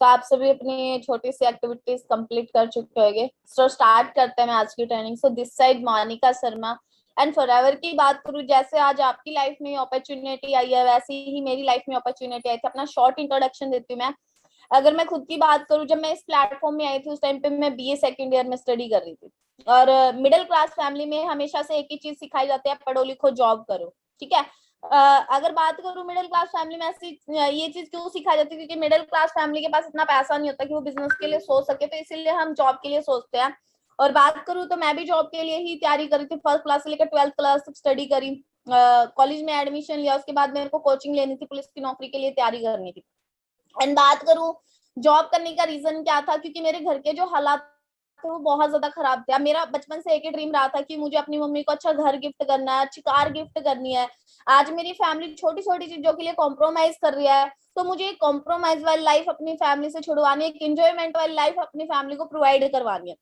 तो आप सभी अपनी छोटी सी एक्टिविटीज कंप्लीट कर चुके होंगे। सो स्टार्ट करते हैं मैं आज की training. So this side Monika Sharma. And forever की बात करूं, जैसे आज आपकी लाइफ में अपॉर्चुनिटी आई है वैसे ही मेरी लाइफ में अपॉर्चुनिटी आई थी। अपना शॉर्ट इंट्रोडक्शन देती हूँ मैं। अगर मैं खुद की बात करूं, जब मैं इस प्लेटफॉर्म में आई थी उस टाइम पे मैं बीए सेकंड ईयर में स्टडी कर रही थी। और मिडिल क्लास फैमिली में हमेशा से एक ही चीज सिखाई जाती है, पढ़ो लिखो जॉब करो। ठीक है। अगर बात करूं मिडिल क्लास फैमिली में ऐसी ये चीज क्यों सिखाई जाती है, क्योंकि मिडिल क्लास फैमिली के पास इतना पैसा नहीं होता कि वो बिजनेस के लिए सोच सके, तो इसीलिए हम जॉब के लिए सोचते हैं। और बात करूं तो मैं भी जॉब के लिए ही तैयारी करी थी, फर्स्ट क्लास से लेकर 12th क्लास तक स्टडी करी। कॉलेज में एडमिशन लिया, उसके बाद मेरे को कोचिंग लेनी थी, पुलिस की नौकरी के लिए तैयारी करनी थी। एंड बात करूं जॉब करने का रीजन क्या था, क्योंकि मेरे घर के जो हालात थे वो बहुत ज्यादा खराब थे। मेरा बचपन से एक ही ड्रीम रहा था कि मुझे अपनी मम्मी को अच्छा घर गिफ्ट करना है, अच्छी कार गिफ्ट करनी है। आज मेरी फैमिली छोटी छोटी चीजों के लिए कॉम्प्रोमाइज कर रही है, तो मुझे एक कॉम्प्रोमाइज वाली लाइफ अपनी फैमिली से छुड़वानी है, एक एंजॉयमेंट वाली लाइफ अपनी फैमिली को प्रोवाइड करवानी है।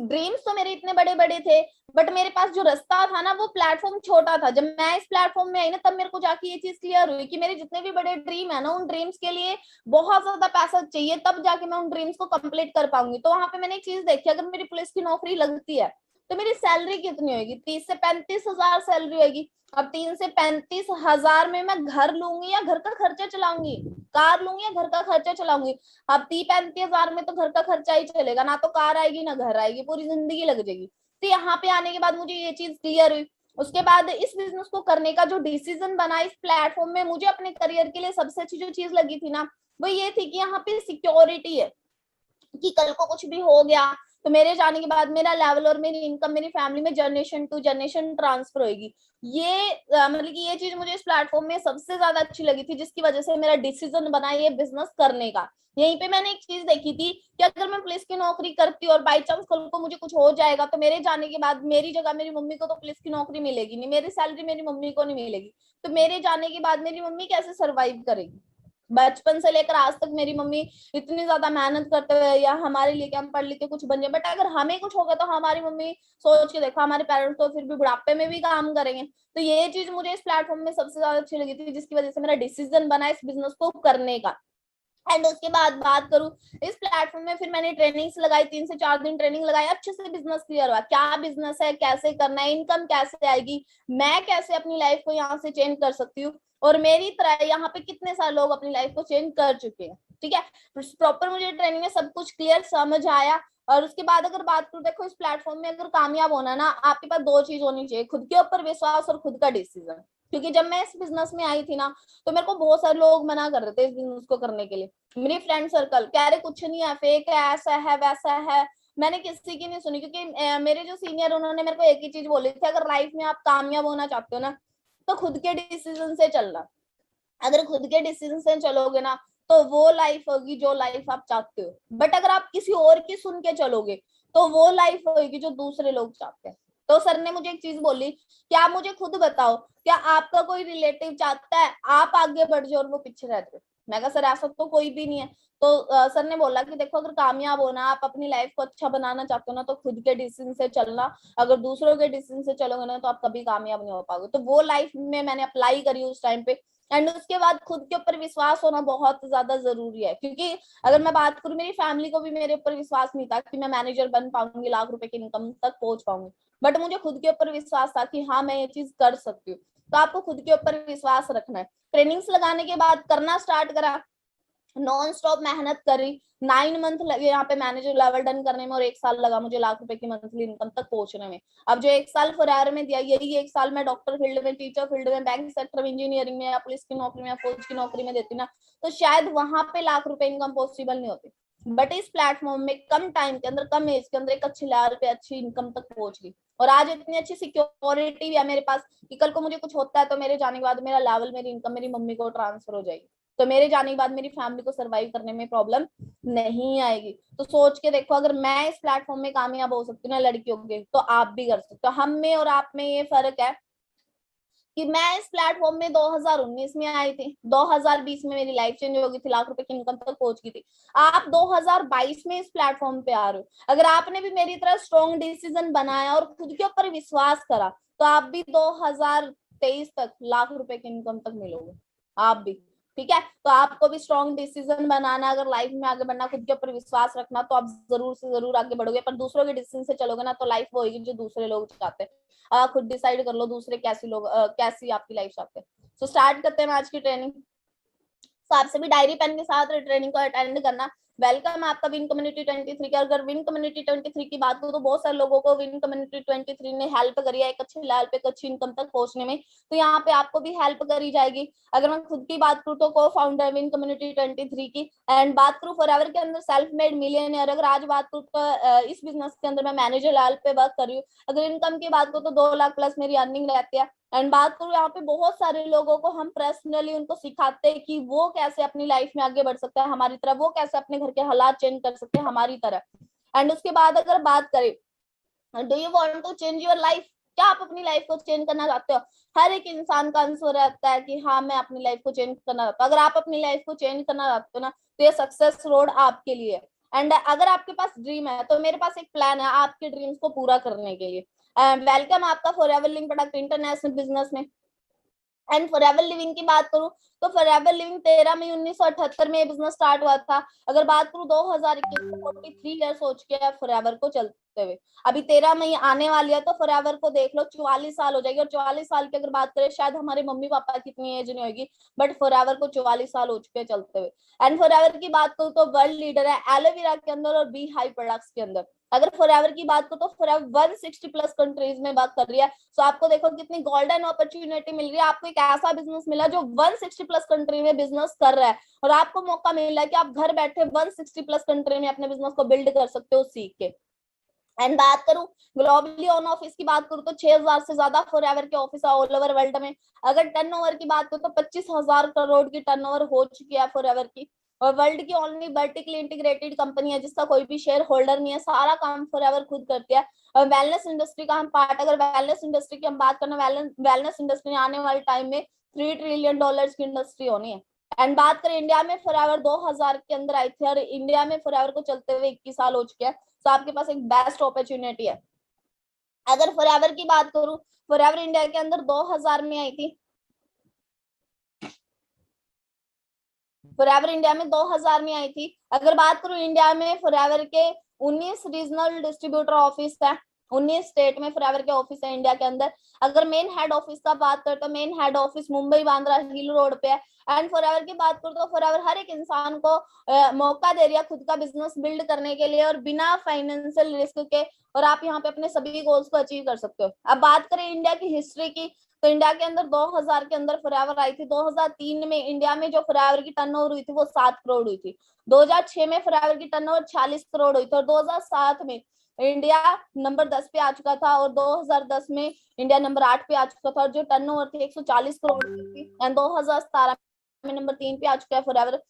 ड्रीम्स तो मेरे इतने बड़े बड़े थे, बट मेरे पास जो रास्ता था ना वो प्लेटफॉर्म छोटा था। जब मैं इस प्लेटफॉर्म में आई ना, तब मेरे को जाके ये चीज क्लियर हुई कि मेरे जितने भी बड़े ड्रीम है ना, उन ड्रीम्स के लिए बहुत ज्यादा पैसा चाहिए, तब जाके मैं उन ड्रीम्स को कंप्लीट कर पाऊंगी। तो वहां पे मैंने एक चीज देखी, अगर मेरी पुलिस की नौकरी लगती है तो मेरी सैलरी कितनी होगी, 30 से 35 हजार सैलरी होगी। अब 3 से 35 हजार में मैं घर लूंगी या घर का खर्चा चलाऊंगी, कार लूंगी या घर का खर्चा चलाऊंगी। अब 30-35 हजार में तो घर का खर्चा ही चलेगा, ना तो कार आएगी ना घर आएगी, पूरी जिंदगी लग जाएगी। तो यहाँ पे आने के बाद मुझे ये चीज क्लियर हुई। उसके बाद इस बिजनेस को करने का जो डिसीजन बना इस प्लेटफॉर्म में, मुझे अपने करियर के लिए सबसे अच्छी जो चीज लगी थी ना, वो ये थी कि यहाँ पे सिक्योरिटी है, कि कल को कुछ भी हो गया तो मेरे जाने के बाद मेरा लेवल और मेरी इनकम मेरी फैमिली में जनरेशन टू जनरेशन ट्रांसफर होगी। ये मतलब कि ये चीज मुझे इस प्लेटफॉर्म में सबसे ज्यादा अच्छी लगी थी, जिसकी वजह से मेरा डिसीजन बना ये बिजनेस करने का। यहीं पे मैंने एक चीज देखी थी कि अगर मैं पुलिस की नौकरी करती और बाई चांस कल को मुझे कुछ हो जाएगा, तो मेरे जाने के बाद मेरी जगह मेरी मम्मी को तो पुलिस की नौकरी मिलेगी नहीं, मेरी सैलरी मेरी मम्मी को नहीं मिलेगी। तो मेरे जाने के बाद मेरी मम्मी कैसे सर्वाइव करेगी। बचपन से लेकर आज तक मेरी मम्मी इतनी ज्यादा मेहनत करते हुए या हमारे लिए कि हम पढ़ लिख के कुछ बन जाए, बट अगर हमें कुछ होगा तो हमारी मम्मी सोच के देखो, हमारे पेरेंट्स तो फिर भी बुढ़ापे में भी काम करेंगे। तो ये चीज मुझे इस प्लेटफॉर्म में सबसे ज्यादा अच्छी लगी थी, जिसकी वजह से मेरा डिसीजन बना इस बिजनेस को करने का। एंड उसके बाद बात करूं इस प्लेटफॉर्म में, फिर मैंने ट्रेनिंग्स लगाई, 3 से 4 दिन ट्रेनिंग लगाई, अच्छे से बिजनेस क्लियर हुआ, क्या बिजनेस है, कैसे करना है, इनकम कैसे आएगी, मैं कैसे अपनी लाइफ को यहाँ से चेंज कर सकती हूँ, और मेरी तरह यहाँ पे कितने सारे लोग अपनी लाइफ को चेंज कर चुके हैं। ठीक है। प्रॉपर मुझे ट्रेनिंग में सब कुछ क्लियर समझ आया। और उसके बाद अगर बात करूं, देखो इस प्लेटफॉर्म में अगर कामयाब होना ना, आपके पास दो चीज होनी चाहिए, खुद के ऊपर विश्वास और खुद का डिसीजन। क्योंकि जब मैं इस बिजनेस में आई थी ना, तो मेरे को बहुत सारे लोग मना कर रहे थे इस बिजनेस को करने के लिए। मेरी फ्रेंड सर्कल कह रहे कुछ नहीं है, फेक है, ऐसा है वैसा है। मैंने किसी की नहीं सुनी, क्योंकि मेरे जो सीनियर उन्होंने मेरे को एक ही चीज बोली थी, अगर लाइफ में आप कामयाब होना चाहते हो ना, तो खुद के डिसीजन से चलना। अगर खुद के डिसीजन से चलोगे ना, तो वो लाइफ होगी जो लाइफ आप चाहते हो। बट अगर आप किसी और की सुन के चलोगे, तो वो लाइफ होगी जो दूसरे लोग चाहते हैं। तो सर ने मुझे एक चीज बोली कि आप मुझे खुद बताओ, क्या आपका कोई रिलेटिव चाहता है आप आगे बढ़ जाओ और वो पीछे रह जाए। मैं कहा सर ऐसा तो कोई भी नहीं है। तो सर ने बोला कि देखो, अगर कामयाब होना, आप अपनी लाइफ को अच्छा बनाना चाहते हो ना, तो खुद के डिसीजन से चलना। अगर दूसरों के डिसीजन से चलोगे ना, तो आप कभी कामयाब नहीं हो पाओगे। तो वो लाइफ में मैंने अप्लाई करी उस टाइम पे। एंड उसके बाद खुद के ऊपर विश्वास होना बहुत ज्यादा जरूरी है, क्योंकि अगर मैं बात करूं, मेरी फैमिली को भी मेरे ऊपर विश्वास नहीं था कि मैं मैनेजर बन पाऊंगी, लाख रुपए की इनकम तक पहुंच पाऊंगी। बट मुझे खुद के ऊपर विश्वास था कि हाँ मैं ये चीज कर सकती हूँ। तो आपको खुद के ऊपर विश्वास रखना है। ट्रेनिंग्स लगाने के बाद करना स्टार्ट करा, नॉन स्टॉप मेहनत करी। 9 मंथ लगे यहाँ पे मैनेजर लेवल डन करने में, और 1 साल लगा मुझे लाख रुपए की मंथली इनकम तक पहुंचने में। अब जो 1 साल फरार में दिया, यही 1 साल मैं डॉक्टर फील्ड में, टीचर फील्ड में, बैंक सेक्टर में, इंजीनियरिंग में, या पुलिस की नौकरी में, या फौज की नौकरी में देती ना, तो शायद वहां पे लाख रुपए इनकम पॉसिबल नहीं होती। बट इस प्लेटफॉर्म में कम टाइम के अंदर, कम एज के अंदर एक अच्छी लेवल पे अच्छी इनकम तक पहुंच गई। और आज इतनी अच्छी सिक्योरिटी भी है मेरे पास कि कल को मुझे कुछ होता है तो मेरे जाने के बाद मेरा लेवल, मेरी इनकम मेरी मम्मी को ट्रांसफर हो जाएगी। तो मेरे जाने के बाद मेरी फैमिली को सरवाइव करने में प्रॉब्लम नहीं आएगी। तो सोच के देखो, अगर मैं इस प्लेटफॉर्म में कामयाब हो सकती हूँ ना लड़कियों के, तो आप भी कर सकते हो। हम में और आप में ये फर्क है कि मैं इस प्लेटफॉर्म में 2019 में आई थी, 2020 में मेरी लाइफ चेंज हो गई थी, लाख रुपए की इनकम तक पहुंच गई थी। आप 2022 में इस प्लेटफॉर्म पे आ रहे हो। अगर आपने भी मेरी तरह स्ट्रॉन्ग डिसीजन बनाया और खुद के ऊपर विश्वास करा, तो आप भी 2023 तक लाख रुपए की इनकम तक मिलोगे। आप भी। ठीक है। तो आपको भी स्ट्रॉन्ग डिसीजन बनाना, अगर लाइफ में आगे बढ़ना, खुद के ऊपर विश्वास रखना, तो आप जरूर से जरूर आगे बढ़ोगे। पर दूसरों के डिसीजन से चलोगे ना तो लाइफ वो होगी जो दूसरे लोग चाहते हैं। खुद डिसाइड कर लो दूसरे कैसी आपकी लाइफ चाहते हैं। सो स्टार्ट करते हैं आज की ट्रेनिंग। तो आपसे भी डायरी पेन के साथ ट्रेनिंग को अटेंड करना। वेलकम आपका विन कम्युनिटी 23 का। अगर विन कम्युनिटी 23 की बात करूं तो बहुत सारे लोगों को विन कम्युनिटी 23 ने हेल्प करी है एक अच्छे लेवल पे, एक अच्छी इनकम तक पहुंचने में। तो यहाँ पे आपको भी हेल्प करी जाएगी। अगर मैं खुद की बात करूं तो को फाउंडर विन कम्युनिटी 23 की। एंड बात करूं फॉरएवर के अंदर सेल्फ मेड मिलियनियर, अगर आज बात करूं तो इस बिजनेस के अंदर मैं मैनेजर लेवल पे वर्क कर रही हूँ। अगर इनकम की बात करूं तो 2 लाख प्लस मेरी अर्निंग रहती है। एंड बात करूं यहाँ पे बहुत सारे लोगों को हम पर्सनली उनको सिखाते हैं कि वो कैसे अपनी लाइफ में आगे बढ़ सकता है हमारी तरह, वो कैसे अपने घर के हालात चेंज कर सकते हैं हमारी तरह। एंड उसके बाद अगर बात करें do you want to change your life, क्या आप अपनी लाइफ को चेंज करना चाहते हो? हर एक इंसान का आंसर रहता है कि हाँ मैं अपनी लाइफ को चेंज करना चाहता हूँ। अगर आप अपनी लाइफ को चेंज करना चाहते हो ना तो ये सक्सेस रोड आपके लिए। एंड अगर आपके पास ड्रीम है तो मेरे पास एक प्लान है आपके ड्रीम्स को पूरा करने के लिए। वेलकम आपका forever living product international business में। एंड फॉरएवर लिविंग की बात करूं तो फॉरएवर लिविंग 13 मई 1978 में बिजनेस स्टार्ट हुआ था। अगर बात करूं 2021 में 43 ईयर्स हो चुके हैं फॉरएवर को चलते हुए। अभी 13 मई आने वाली है तो फॉरएवर को देख लो 44 साल हो जाएगी। और 44 साल की अगर बात करें शायद हमारे मम्मी पापा की इतनी एज नहीं होगी, बट फॉरएवर को 44 साल हो चुके हैं चलते हुए। एंड फॉरएवर की बात करूं तो वर्ल्ड लीडर है एलोवेरा के अंदर और बी हाई प्रोडक्ट्स के अंदर। अगर फॉरएवर की बात करो तो फॉरएवर 160 प्लस कंट्रीज में बात कर रही है। सो आपको देखो कितनी गोल्डन अपॉर्चुनिटी मिल रही है। आपको एक ऐसा बिजनेस मिला जो 160 प्लस कंट्री में बिजनेस कर रहा है और आपको मौका मिल रहा है कि आप घर बैठे 160 प्लस कंट्री में अपने बिजनेस को बिल्ड कर सकते हो सीख के। एंड बात करूं ग्लोबली ऑन ऑफिस की बात करूं तो 6000 से ज्यादा फॉरएवर के ऑफिस ऑल ओवर वर्ल्ड में। अगर टर्नओवर की बात करूं तो 25,000 करोड़ की टर्नओवर हो चुकी है फॉरएवर की। और वर्ल्ड की ओनली वर्टिकली इंटीग्रेटेड कंपनी है जिसका कोई भी शेयर होल्डर नहीं है, सारा काम फॉरएवर खुद करती है। और वेलनेस इंडस्ट्री का हम पार्ट, अगर वेलनेस इंडस्ट्री की हम बात करना, वेलनेस इंडस्ट्री आने वाले टाइम में $3 ट्रिलियन की इंडस्ट्री होनी है। एंड बात करें इंडिया में फॉरएवर 2000 के अंदर आई थी और इंडिया में फॉरएवर को चलते हुए 21 साल हो चुके हैं। तो आपके पास एक बेस्ट अपॉर्चुनिटी है। अगर फॉरएवर की बात करूं, फॉरएवर इंडिया के अंदर 2000 में आई थी। फॉरएवर इंडिया में 2000 में आई थी। अगर बात करूं इंडिया में फॉरएवर के 19 रीजनल डिस्ट्रीब्यूटर ऑफिस है, 19 स्टेट में फॉरएवर के ऑफिस है इंडिया के अंदर। अगर मेन हेड ऑफिस का बात करें तो main head office Mumbai Bandra hill road पे है। एंड फॉरएवर की बात करूं तो फॉरएवर हर एक इंसान को मौका दे रही है खुद का बिजनेस बिल्ड करने के लिए और बिना फाइनेंशियल रिस्क के। और आप यहाँ पे अपने सभी गोल्स को अचीव कर सकते हो। अब बात करें इंडिया की हिस्ट्री की तो इंडिया के अंदर 2000 के अंदर फॉरएवर आई थी। 2003 में इंडिया में जो फॉरएवर की टर्नओवर हुई थी वो 7 करोड़ हुई थी। 2006 में फॉरएवर की टर्नओवर 46 करोड़ हुई थी। और 2007 में इंडिया नंबर 10 पे आ चुका था और 2010 में इंडिया नंबर 8 पे आ चुका था और जो टर्नओवर थी 140 करोड़ की थी। एंड 2017 में नंबर 3 पे आ चुका है फॉरएवर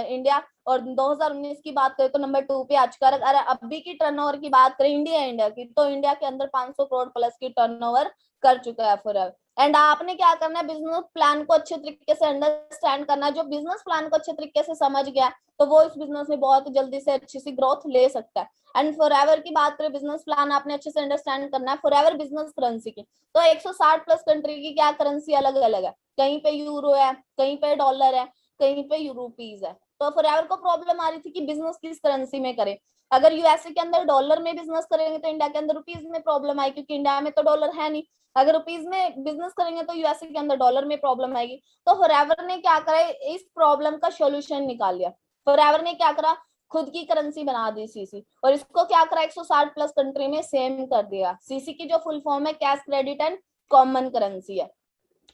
इंडिया। और 2019 की बात करें तो नंबर 2 पे आ चुका है। अगर अभी की टर्नओवर की बात करें इंडिया की तो इंडिया के अंदर 500 करोड़ प्लस की टर्नओवर कर चुका है फॉरएवर। एंड आपने क्या करना है, बिजनेस प्लान को अच्छे तरीके से अंडरस्टैंड करना है। जो बिजनेस प्लान को अच्छे तरीके से समझ गया तो वो इस बिजनेस में बहुत जल्दी से अच्छी सी ग्रोथ ले सकता है। एंड फॉरएवर की बात करें बिजनेस प्लान आपने अच्छे से अंडरस्टैंड करना है। फॉरएवर बिजनेस करेंसी की तो 160 प्लस कंट्री की क्या करेंसी अलग अलग है। कहीं पे यूरो है, कहीं पे डॉलर है, कहीं पे यूरोपीज है। तो फॉरएवर को प्रॉब्लम आ रही थी कि बिजनेस किस करेंसी में करें। अगर यूएसए के अंदर डॉलर में बिजनेस करेंगे तो इंडिया के अंदर रुपीज में प्रॉब्लम आई क्योंकि इंडिया में तो डॉलर है नहीं। अगर रुपीज में बिजनेस करेंगे तो यूएसए के अंदर डॉलर में प्रॉब्लम आएगी। तो फॉरएवर ने क्या करा, इस प्रॉब्लम का सोल्यूशन निकाल लिया। फॉरएवर ने क्या करा, खुद की करेंसी बना दी सीसी और इसको क्या करा 160 प्लस कंट्री में सेम कर दिया। सीसी की जो फुल फॉर्म है cash credit and common currency है।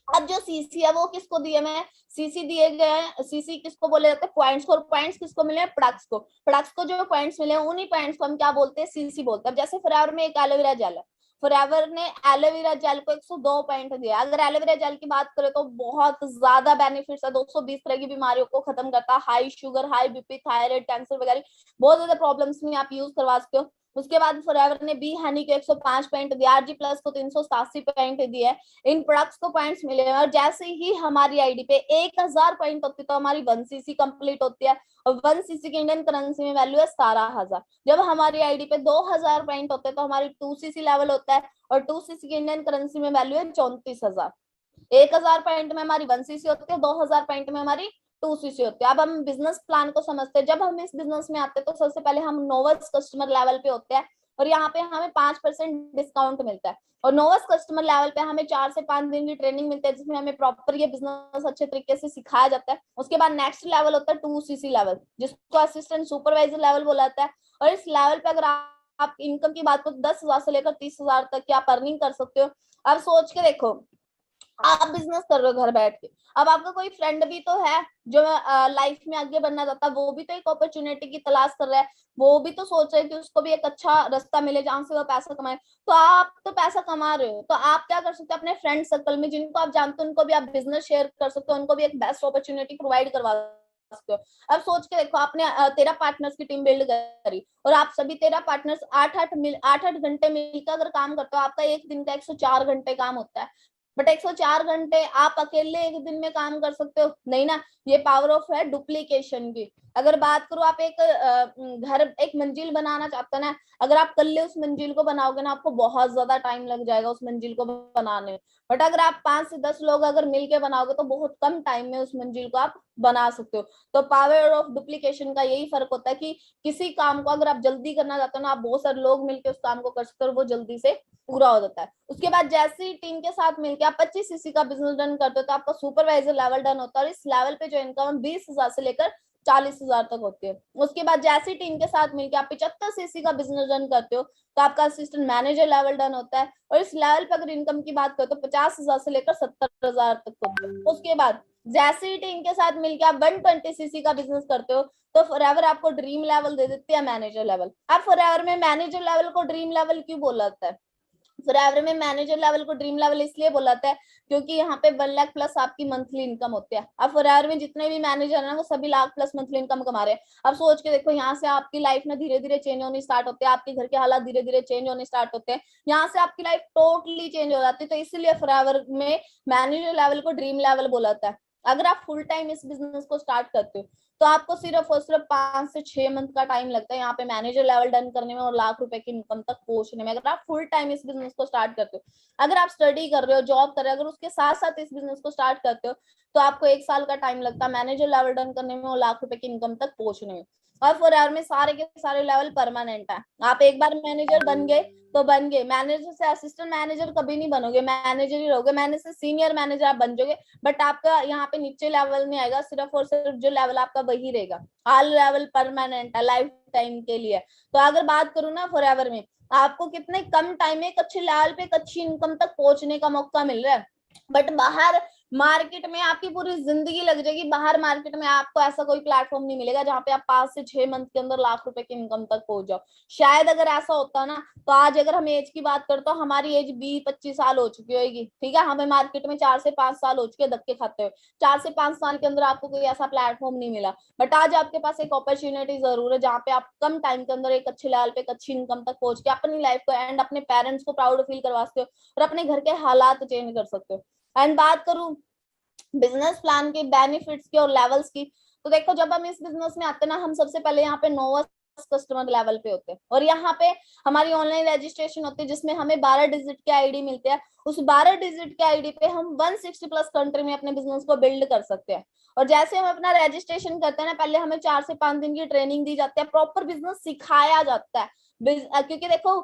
अब जो सीसी है वो किसको दिए हुए हैं, सीसी दिए गए हैं। सीसी किसको बोले जाते हैं, पॉइंट्स को। और पॉइंट्स किसको मिले हैं, प्रोडक्ट्स को। प्रोडक्ट्स को जो पॉइंट्स मिले हैं उन्हीं पॉइंट्स को हम क्या बोलते हैं, सीसी बोलते हैं। जैसे फॉरएवर में एक एलोवेरा जेल है, फॉरएवर ने एलोवेरा जेल को 102 पॉइंट दिया। अगर एलोवेरा जेल की बात करें तो बहुत ज्यादा बेनिफिट्स है, 220 तरह की बीमारियों को खत्म करता है। High sugar, high BP, thyroid, cancer वगैरह बहुत ज्यादा प्रॉब्लम्स में आप यूज करवा सकते हो। उसके बाद फॉरएवर ने बी हनी को 105 पॉइंट दिया, आरजी प्लस को 387 पॉइंट दिया। इन प्रोडक्ट्स को पॉइंट्स मिले हैं और जैसे ही हमारी आईडी पे 1000 पॉइंट होती है तो हमारी 1 सीसी कंप्लीट होती है। और 1 सीसी की इंडियन करेंसी में वैल्यू है 17,000। जब हमारी आईडी पे 2000 पॉइंट होते हैं तो हमारी 2 सीसी लेवल होता है और 2 सीसी की इंडियन करेंसी में वैल्यू है 34,000। 1000 पॉइंट में हमारी 1 सीसी होती है, 2000 पॉइंट में हमारी 2cc होती है। अब हम बिजनेस प्लान को समझते हैं। जब हम इस बिजनेस में आते हैं तो सबसे पहले हम नोवल्स कस्टमर लेवल पे होते हैं और यहाँ पे हमें 5% डिस्काउंट मिलता है। और नोवल्स कस्टमर लेवल पे हमें 4 से 5 दिन की ट्रेनिंग मिलती है जिसमें हमें प्रॉपर ये बिजनेस अच्छे तरीके से सिखाया जाता है। उसके बाद नेक्स्ट लेवल होता है 2cc लेवल, जिसको असिस्टेंट सुपरवाइजर लेवल बोला जाता है। और इस लेवल पे अगर आप इनकम की बात करो 10,000 से लेकर 30,000 तक की आप अर्निंग कर सकते हो। अब सोच के देखो, आप बिजनेस कर रहे हो घर बैठ के, अब आपका कोई फ्रेंड भी तो है जो लाइफ में आगे बढ़ना चाहता है, वो भी तो एक अपॉर्चुनिटी की तलाश कर रहा है, वो भी तो सोच रहे हैं कि उसको भी एक अच्छा रास्ता मिले जहां से वो पैसा कमाए। तो आप तो पैसा कमा रहे हो, तो आप क्या कर सकते हो, अपने फ्रेंड सर्कल में जिनको आप जानते हो उनको भी आप बिजनेस शेयर कर सकते हो, उनको भी एक बेस्ट अपॉर्चुनिटी प्रोवाइड करवा सकते हो। अब सोच के देखो, आपने 13 पार्टनर्स की टीम बिल्ड करी और आप सभी 13 पार्टनर्स 8-8 घंटे मिलकर अगर काम करते हो, आपका एक दिन का 104 घंटे काम होता है। बट 104 घंटे आप अकेले एक दिन में काम कर सकते हो? नहीं ना। ये पावर ऑफ है डुप्लीकेशन की। अगर बात करो, आप एक घर, एक मंजिल बनाना चाहते हो ना, अगर आप कल उस मंजिल को बनाओगे ना, आपको बहुत ज्यादा टाइम लग जाएगा उस मंजिल को बनाने में। बट अगर आप 5 से 10 लोग अगर मिलके बनाओगे तो बहुत कम टाइम में उस मंजिल को आप बना सकते हो। तो पावर ऑफ डुप्लीकेशन का यही फर्क होता है कि किसी काम को अगर आप जल्दी करना चाहते हो ना, आप बहुत सारे लोग मिलकर उस काम को कर सकते हो और वो जल्दी से पूरा हो जाता है। उसके बाद जैसे ही टीम के साथ मिलकर आप 25cc का बिजनेस डन करते हो तो आपका सुपरवाइजर लेवल डन होता है और इस लेवल पे जो इनकम 20,000 से लेकर 40,000 तक होती है। उसके बाद जैसी टीम के साथ मिलकर आप 75cc का बिजनेस रन करते हो तो आपका असिस्टेंट मैनेजर लेवल डन होता है और इस लेवल पर अगर इनकम की बात करो तो 50,000 से लेकर 70,000 तक होती है। उसके बाद जैसे ही टीम के साथ मिलकर आप 120cc का बिजनेस करते हो तो फॉरएवर आपको ड्रीम लेवल दे देती है मैनेजर लेवल। अब फॉरएवर में मैनेजर लेवल को ड्रीम लेवल क्यों बोला जाता है? फॉरएवर में मैनेजर लेवल को ड्रीम लेवल इसलिए बोला जाता है क्योंकि यहाँ पे 1 लाख प्लस आपकी मंथली इनकम होती है। अब फॉरएवर में जितने भी मैनेजर है ना वो सभी लाख प्लस मंथली इनकम कमा रहे हैं। अब सोच के देखो, यहाँ से आपकी लाइफ में धीरे धीरे चेंज होनी स्टार्ट होते हैं, आपके घर के हालात धीरे धीरे चेंज होने स्टार्ट होते हैं, यहाँ से आपकी लाइफ टोटली चेंज हो जाती है। तो इसलिए फॉरएवर में मैनेजर लेवल को ड्रीम लेवल बोला जाता है। अगर आप फुल टाइम इस बिजनेस को स्टार्ट करते हो तो आपको सिर्फ और सिर्फ 5 से 6 मंथ का टाइम लगता है यहाँ पे मैनेजर लेवल डन करने में और लाख रुपए की इनकम तक पहुंचने में, अगर आप फुल टाइम इस बिजनेस को स्टार्ट करते हो। अगर आप स्टडी कर रहे हो, जॉब कर रहे हो, अगर उसके साथ साथ इस बिजनेस को स्टार्ट करते हो तो आपको 1 साल का टाइम लगता है मैनेजर लेवल डन करने में और लाख रुपए की इनकम तक पहुंचने में। और फॉरएवर में सारे के सारे लेवल परमानेंट है। आप एक बार मैनेजर बन गए तो बन गए, मैनेजर से असिस्टेंट मैनेजर कभी नहीं बनोगे, मैनेजर ही रहोगे, मैनेजर से सीनियर मैनेजर आप बन जाओगे। बट आपका यहाँ पे नीचे लेवल नहीं आएगा, सिर्फ और सिर्फ जो लेवल आपका वही रहेगा। ऑल लेवल परमानेंट है, लाइफ टाइम के लिए। तो अगर बात करूँ ना फॉरएवर में, आपको कितने कम टाइम में एक अच्छे लेवल पे एक अच्छी इनकम तक पहुंचने का मौका मिल रहा है। बट बाहर मार्केट में आपकी पूरी जिंदगी लग जाएगी, बाहर मार्केट में आपको ऐसा कोई प्लेटफॉर्म नहीं मिलेगा जहाँ पे आप 5 से 6 मंथ के अंदर लाख रुपए की इनकम तक पहुंच जाओ। शायद अगर ऐसा होता ना तो आज अगर हम एज की बात करते तो हमारी एज 20-25 साल हो चुकी होगी, ठीक है, हमें मार्केट में 4 से 5 साल हो चुके हैं धक्के खाते हुए। 4 से 5 साल के अंदर आपको कोई ऐसा प्लेटफॉर्म नहीं मिला। बट आज आपके पास एक अपॉर्चुनिटी जरूर है जहाँ पे आप कम टाइम के अंदर एक अच्छे लेवल पे एक अच्छी इनकम तक पहुंच के अपनी लाइफ को एंड अपने पेरेंट्स को प्राउड फील करवा सकते हो और अपने घर के हालात चेंज कर सकते हो। एंड बात करूं बिजनेस प्लान के बेनिफिट्स की और लेवल्स की, तो देखो जब हम इस बिजनेस में आते हैं ना, हम सबसे पहले यहाँ पे नोवा कस्टमर लेवल पे होते हैं और यहाँ पे हमारी ऑनलाइन रजिस्ट्रेशन होती है जिसमें हमें 12 डिजिट के आईडी मिलते हैं। उस 12 डिजिट के आईडी पे हम 160 प्लस कंट्री में अपने बिजनेस को बिल्ड कर सकते हैं। और जैसे हम अपना रजिस्ट्रेशन करते हैं ना, पहले हमें 4 से 5 दिन की ट्रेनिंग दी जाती है, प्रॉपर बिजनेस सिखाया जाता है। क्योंकि देखो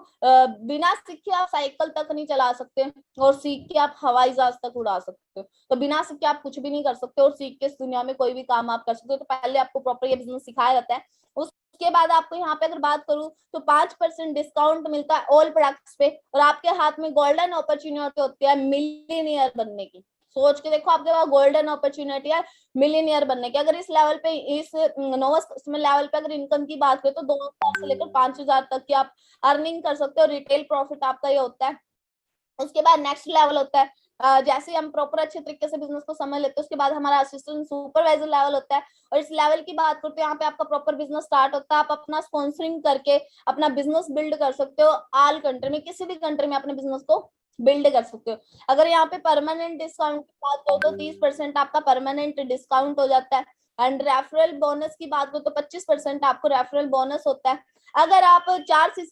बिना सीखे आप साइकिल तक नहीं चला सकते और सीख के आप हवाई जहाज तक उड़ा सकते हो। तो बिना सीखे आप कुछ भी नहीं कर सकते और सीख के इस दुनिया में कोई भी काम आप कर सकते हो। तो पहले आपको प्रॉपर ये बिजनेस सिखाया जाता है। उसके बाद आपको यहाँ पे अगर बात करूँ तो 5% डिस्काउंट मिलता है ऑल प्रोडक्ट्स पे और आपके हाथ में गोल्डन अपॉर्चुनिटी होती है मिलियनियर बनने की। सोच के देखो, आपके पास गोल्डन अपॉर्चुनिटी है मिलियनियर बनने की। अगर इस लेवल पे, इस नोवस कस्टमर लेवल पे अगर इनकम की बात करें तो 2,000 से लेकर 5,000 तक की आप अर्निंग कर सकते हो। रिटेल प्रॉफिट आपका ये होता है। उसके बाद नेक्स्ट लेवल होता है, जैसे हम प्रॉपर अच्छे तरीके से बिजनेस को समझ लेते हैं उसके बाद हमारा असिस्टेंट सुपरवाइजर लेवल होता है। और इस लेवल की बात करते हैं यहाँ पे आपका प्रॉपर बिजनेस स्टार्ट होता है। आप अपना स्पॉन्सरिंग करके अपना बिजनेस बिल्ड कर सकते हो, ऑल कंट्री में किसी भी कंट्री में अपने बिजनेस को बिल्ड कर सकते हो। अगर यहाँ पे परमानेंट डिस्काउंट की बात करो तो 30% आपका परमानेंट डिस्काउंट हो जाता है। एंड रेफरल बोनस की बात करो तो 25% आपको रेफरल बोनस होता है। अगर आप 4cc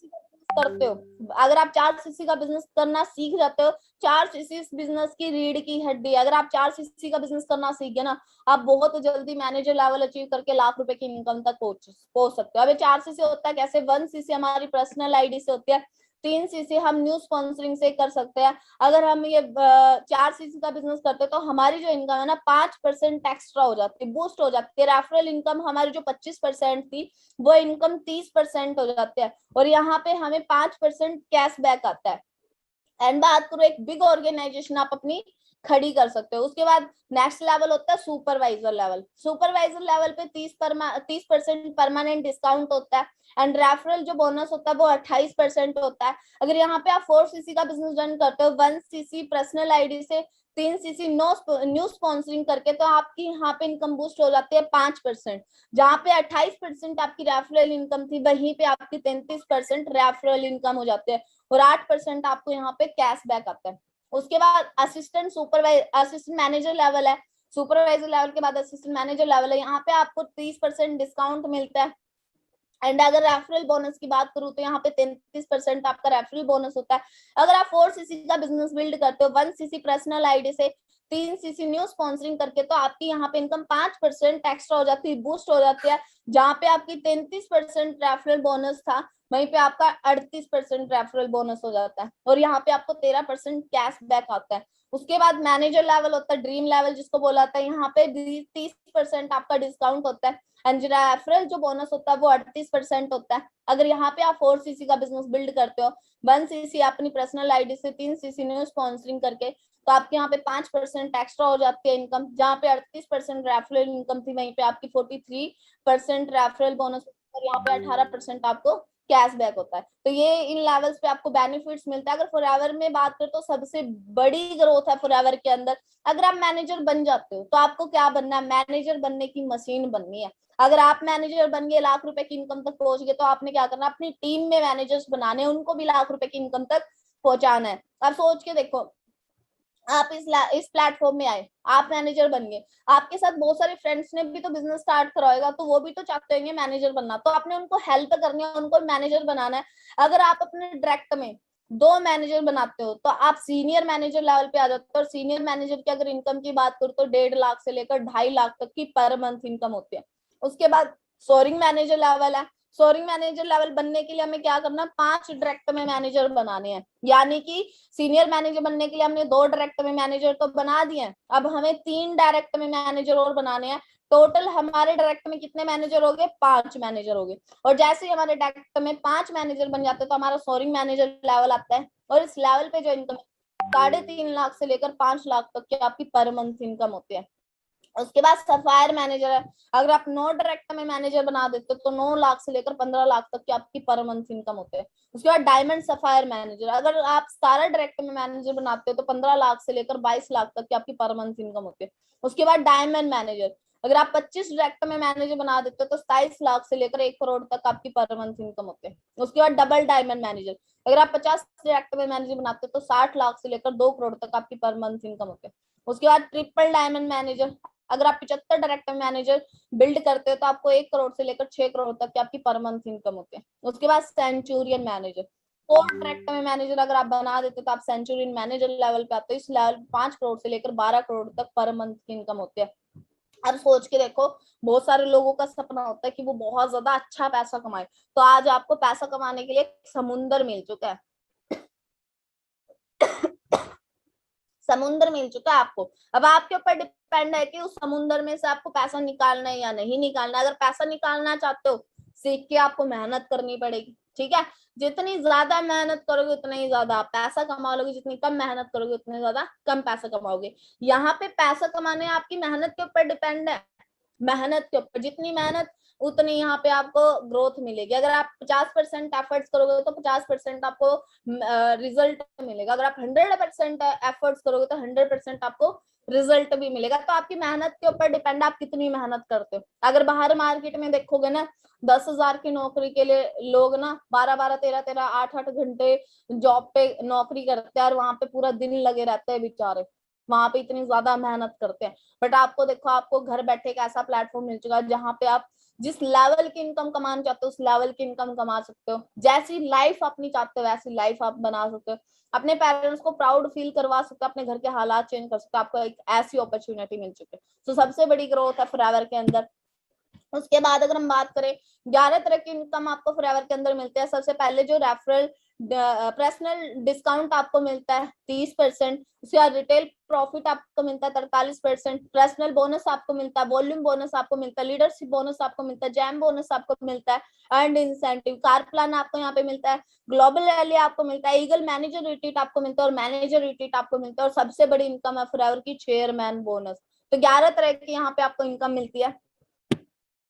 करते हो, अगर आप 4cc का बिजनेस करना सीख जाते हो, 4cc बिजनेस की रीढ़ की हड्डी, अगर आप 4cc का बिजनेस करना सीख गए ना, आप बहुत जल्दी मैनेजर लेवल अचीव करके लाख रुपए की इनकम तक पहुंच सकते हो। अब 4cc होता है कैसे, 1cc हमारी पर्सनल आईडी से होती है, 3cc हम न्यू स्पॉन्सरिंग से कर सकते हैं। अगर हम ये 4cc का बिजनेस करते हैं तो हमारी जो इनकम है ना 5% एक्स्ट्रा हो जाती है, बूस्ट हो जाती है। रेफरल इनकम हमारी जो 25% थी वो इनकम 30% हो जाती है, और यहाँ पे हमें 5% कैश बैक आता है। एंड बात करो एक बिग ऑर्गेनाइजेशन आप अपनी खड़ी कर सकते हो। उसके बाद नेक्स्ट लेवल होता है सुपरवाइजर लेवल। सुपरवाइजर लेवल पे 30% परमानेंट डिस्काउंट होता है, एंड रेफरल जो बोनस होता है वो 28% होता है। अगर यहाँ पे आप 4cc का बिजनेस रन करते हो, 1cc पर्सनल आईडी से, 3cc न्यू स्पॉन्सरिंग करके, तो आपकी यहाँ पे इनकम बूस्ट हो जाती है 5%। जहाँ पे 28% आपकी रेफरल इनकम थी, वहीं पे आपकी 33% रेफरल इनकम हो जाती है, और 8% आपको यहाँ पे कैश बैक आता है। उसके बाद असिस्टेंट मैनेजर लेवल है, सुपरवाइजर लेवल के बाद असिस्टेंट मैनेजर लेवल है, यहाँ पे आपको 30% डिस्काउंट मिलता है। एंड अगर रेफरल बोनस की बात करूं तो यहाँ पे 33% आपका रेफरल बोनस होता है। अगर आप 4cc का बिजनेस बिल्ड करते हो, 1cc पर्सनल आईडी से, 3cc न्यू स्पॉन्सरिंग करके, तो आपकी यहाँ पे इनकम 5% एक्स्ट्रा हो जाती है, बूस्ट हो जाती है। जहाँ पे आपकी 33% रेफरल बोनस था, वहीं पे आपका 38% रेफरल बोनस हो जाता है, और यहाँ पे आपको 13% कैश बैक आता है। उसके बाद मैनेजर लेवल होता है, ड्रीम लेवल जिसको बोला था, यहाँ पे 30% आपका डिस्काउंट होता है, एंड रेफरल जो बोनस होता है वो 38% होता है। अगर यहाँ पे आप 4cc का बिजनेस बिल्ड करते हो, 1cc अपनी पर्सनल आईडी से, 3cc न्यू स्पॉन्सरिंग करके, तो आपके यहाँ पे 5% एक्स्ट्रा हो जाती है इनकम। जहाँ पे 38% रेफरल इनकम थी, वहीं पे आपकी 43% रेफरल बोनस, और यहाँ पे 18% आपको कैश बैक होता है। तो ये इन लेवल्स पे आपको बेनिफिट्स मिलता है। अगर फॉरएवर में बात करें तो सबसे बड़ी ग्रोथ है फॉरएवर के अंदर। अगर आप मैनेजर बन जाते हो तो आपको क्या बनना है, मैनेजर बनने की मशीन बननी है। अगर आप मैनेजर बन गए, लाख रुपए की इनकम तक पहुंच गए, तो आपने क्या करना, अपनी टीम में मैनेजर्स बनाने, उनको भी लाख रुपए की इनकम तक पहुंचाना है। अब सोच के देखो, आप इस प्लेटफॉर्म में आए, आप मैनेजर बन गए, आपके साथ बहुत सारे फ्रेंड्स ने भी तो बिजनेस स्टार्ट करा होगा, तो वो भी तो चाहते होंगे मैनेजर बनना, तो आपने उनको हेल्प करनी है, उनको मैनेजर बनाना है। अगर आप अपने डायरेक्ट में 2 मैनेजर बनाते हो तो आप सीनियर मैनेजर लेवल पे आ जाते हो, और सीनियर मैनेजर की अगर इनकम की बात करूँ तो 1.5 लाख से लेकर 2.5 लाख तक की पर मंथ इनकम होती है। उसके बाद सोरिंग मैनेजर लेवल है। सोरिंग मैनेजर लेवल बनने के लिए हमें क्या करना, 5 डायरेक्ट में मैनेजर बनाने हैं, यानी कि सीनियर मैनेजर बनने के लिए हमने 2 डायरेक्ट में मैनेजर तो बना दिए, अब हमें 3 डायरेक्ट में मैनेजर और बनाने हैं। टोटल हमारे डायरेक्ट में कितने मैनेजर हो गए, 5 मैनेजर हो गए। और जैसे ही हमारे डायरेक्ट में 5 मैनेजर बन जाते हैं तो हमारा सोरिंग मैनेजर लेवल आता है, और इस लेवल पे जो इनकम 3.5 लाख से लेकर 5 लाख तक की आपकी पर मंथ इनकम होती है। उसके बाद सफायर मैनेजर है। अगर आप 9 डायरेक्ट में मैनेजर बना देते हो तो 9 लाख से लेकर 15 लाख तक की आपकी पर मंथ इनकम होते हैं। उसके बाद डायमंड सफायर मैनेजर, अगर आप 17 डायरेक्ट में मैनेजर बनाते हो तो 15 लाख से लेकर 22 लाख तक की आपकी पर मंथ इनकम होती है। उसके बाद डायमंड मैनेजर, अगर आप 25 डायरेक्ट में मैनेजर बना देते हो तो 27 लाख से लेकर 1 करोड़ तक आपकी पर मंथ इनकम होती है। उसके बाद डबल डायमंड मैनेजर, अगर आप 50 डायरेक्ट में मैनेजर बनाते हो तो 60 लाख से लेकर 2 करोड़ तक आपकी पर मंथ इनकम होती है। उसके बाद ट्रिपल डायमंड मैनेजर, अगर आप 75 डायरेक्ट मैनेजर बिल्ड करते हो तो आपको 1 करोड़ से लेकर 6 करोड़ तक की आपकी पर मंथ इनकम होती है। उसके बाद सेंचुरियन मैनेजर, 4 डायरेक्ट में मैनेजर अगर आप बना देते तो आप सेंचुरियन मैनेजर लेवल पे आते हो। इस लेवल 5 करोड़ से लेकर 12 करोड़ तक पर मंथ की इनकम होती है। अब सोच के देखो, बहुत सारे लोगों का सपना होता है कि वो बहुत ज्यादा अच्छा पैसा कमाए, तो आज आपको पैसा कमाने के लिए समुंदर मिल चुका है। समुंदर मिल चुका है आपको, अब आपके ऊपर डिपेंड है कि उस समुंदर में से आपको पैसा निकालना है या नहीं निकालना। अगर पैसा निकालना चाहते हो, सीख के आपको मेहनत करनी पड़ेगी, ठीक है। जितनी ज्यादा मेहनत करोगे उतना ही ज्यादा आप पैसा कमा लोगे, जितनी कम मेहनत करोगे उतने ज्यादा कम पैसा कमाओगे। यहाँ पे पैसा कमाने आपकी मेहनत के ऊपर डिपेंड है, मेहनत के ऊपर, जितनी मेहनत उतनी यहाँ पे आपको ग्रोथ मिलेगी। अगर आप 50% एफर्ट्स करोगे तो 50% आपको रिजल्ट मिलेगा। अगर आप 100% एफर्ट्स करोगे तो 100% आपको रिजल्ट भी मिलेगा। तो आपकी मेहनत के ऊपर डिपेंड, आप कितनी मेहनत करते हो। अगर बाहर मार्केट में देखोगे ना, 10,000 की नौकरी के लिए लोग ना 12-12, 13-13, 8-8 घंटे जॉब पे नौकरी करते हैं, और वहां पे पूरा दिन लगे रहते हैं बेचारे, वहां पे इतनी ज्यादा मेहनत करते हैं। बट आपको देखो, आपको घर बैठे एक ऐसा प्लेटफॉर्म मिल चुका है जहाँ पे आप जिस लेवल की इनकम कमाना चाहते हो उस लेवल की इनकम कमा सकते हो, जैसी लाइफ अपनी चाहते हो वैसी लाइफ आप बना सकते हो, अपने पेरेंट्स को प्राउड फील करवा सकते हो, अपने घर के हालात चेंज कर सकते हो, आपको एक ऐसी अपॉर्चुनिटी मिल चुकी है। तो सबसे बड़ी ग्रोथ है फॉरएवर के अंदर। उसके बाद अगर हम बात करें 11 तरह की इनकम आपको फॉरएवर के अंदर मिलते हैं। सबसे पहले जो रेफरल पर्सनल डिस्काउंट आपको मिलता है 30%, उसके बाद रिटेल प्रॉफिट आपको मिलता है 43%, पर्सनल बोनस आपको मिलता है, वॉल्यूम बोनस आपको मिलता है, लीडरशिप बोनस आपको मिलता है, जैम बोनस आपको मिलता है, अर्न इंसेंटिव, कार प्लान आपको यहाँ पे मिलता है, ग्लोबल रैली आपको मिलता है, ईगल मैनेजर रिट्रीट आपको मिलता है और मैनेजर रिट्रीट आपको मिलता है। और सबसे बड़ी इनकम है फॉरएवर की चेयरमैन बोनस। तो 11 तरह की यहाँ पे आपको इनकम मिलती है।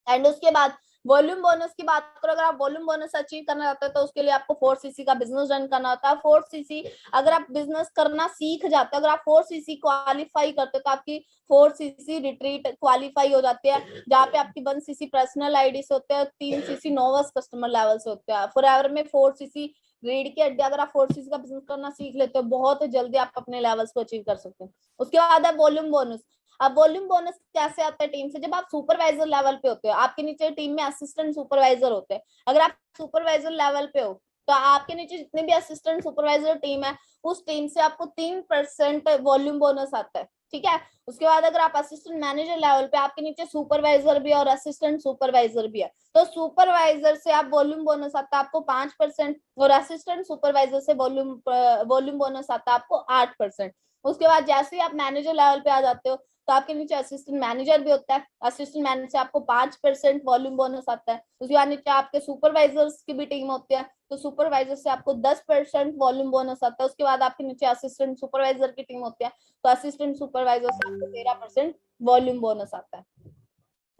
एंड उसके बाद वॉल्यूम बोनस की बात करो, अगर आप वॉल्यूम बोनस अचीव करना चाहते हो तो उसके लिए आपको 4cc का बिजनेस रन करना होता है। 4cc अगर आप बिजनेस करना सीख जाते हो, अगर आप 4cc क्वालिफाई करते हो तो आपकी 4cc रिट्रीट क्वालिफाई हो जाती है, जहाँ पे आपकी 1cc पर्सनल आईडी से होते हैं, 3cc नोवस कस्टमर लेवल से होते हैं। फॉरएवर में 4cc रीढ़ की हड्डी, अगर आप 4cc का बिजनेस करना सीख लेते हो बहुत जल्दी आप अपने लेवल्स को अचीव कर सकते हो। उसके बाद है वॉल्यूम बोनस। अब वॉल्यूम बोनस कैसे आता है टीम से, जब आप सुपरवाइजर लेवल पे होते हो, आपके नीचे टीम में असिस्टेंट सुपरवाइजर होते हैं। अगर आप सुपरवाइजर लेवल पे हो तो आपके नीचे जितने भी असिस्टेंट सुपरवाइजर टीम है उस टीम से आपको 3% वॉल्यूम बोनस आता है। ठीक है। उसके बाद अगर आप असिस्टेंट मैनेजर लेवल पे, आपके नीचे सुपरवाइजर भी है और असिस्टेंट सुपरवाइजर भी है, तो सुपरवाइजर से आप वॉल्यूम बोनस आता है आपको 5% और असिस्टेंट सुपरवाइजर से वॉल्यूम बोनस आता है आपको 8%। उसके बाद जैसे ही आप मैनेजर लेवल पे आ जाते हो तो आपके नीचे असिस्टेंट मैनेजर भी होता है, असिस्टेंट मैनेजर से आपको 5% वॉल्यूम बोनस आता है। उसके बाद नीचे आपके सुपरवाइजर्स की भी टीम होती है, तो सुपरवाइजर से आपको 10% वॉल्यूम बोनस आता है। उसके बाद आपके नीचे असिस्टेंट सुपरवाइजर की टीम होती है, तो असिस्टेंट सुपरवाइजर से आपको 13% वॉल्यूम बोनस आता है।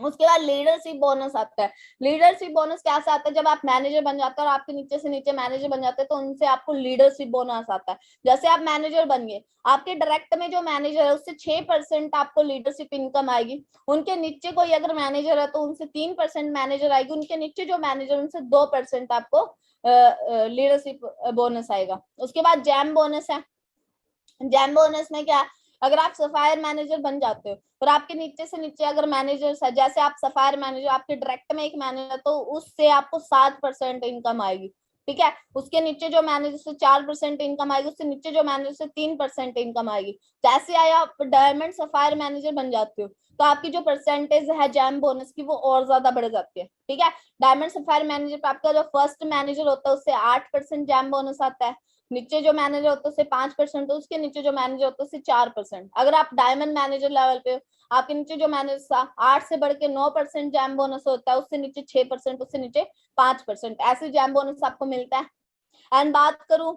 उसके बाद लीडरशिप बोनस आता है। लीडरशिप बोनस कैसे आता है, जब आप मैनेजर बन जाते हैं और आपके नीचे से नीचे मैनेजर बन जाते हैं तो उनसे आपको लीडरशिप बोनस आता है। जैसे आप मैनेजर बन गए, आपके डायरेक्ट में जो मैनेजर है उससे 6% आपको लीडरशिप इनकम आएगी, उनके नीचे कोई अगर मैनेजर है तो उनसे 3% मैनेजर आएगी, उनके नीचे जो मैनेजर उनसे 2% आपको लीडरशिप बोनस आएगा। उसके बाद जैम बोनस है। जैम बोनस में क्या, अगर आप सफायर मैनेजर बन जाते हो और आपके नीचे से नीचे अगर मैनेजर है, जैसे आप सफायर मैनेजर, आपके डायरेक्ट में एक मैनेजर, तो उससे आपको 7% इनकम आएगी। ठीक है। उसके नीचे जो मैनेजर से 4% इनकम आएगी, उससे नीचे जो मैनेजर से 3% इनकम आएगी। जैसे आया आप डायमंड सफायर मैनेजर बन जाते हो तो आपकी जो परसेंटेज है जैम बोनस की वो और ज्यादा बढ़ जाती है। ठीक है। डायमंड सफायर मैनेजर पे आपका जो फर्स्ट मैनेजर होता है उससे 8% जैम बोनस आता है, नीचे जो मैनेजर होता है उससे 5%, तो उसके नीचे जो मैनेजर होता है उससे 4%। अगर आप डायमंड मैनेजर लेवल पे हो, आपके नीचे जो मैनेजर था 8 से बढ़ के 9% जैम बोनस होता है, उससे नीचे 6%, उससे नीचे 5%, ऐसे जैम बोनस आपको मिलता है। एंड बात करूं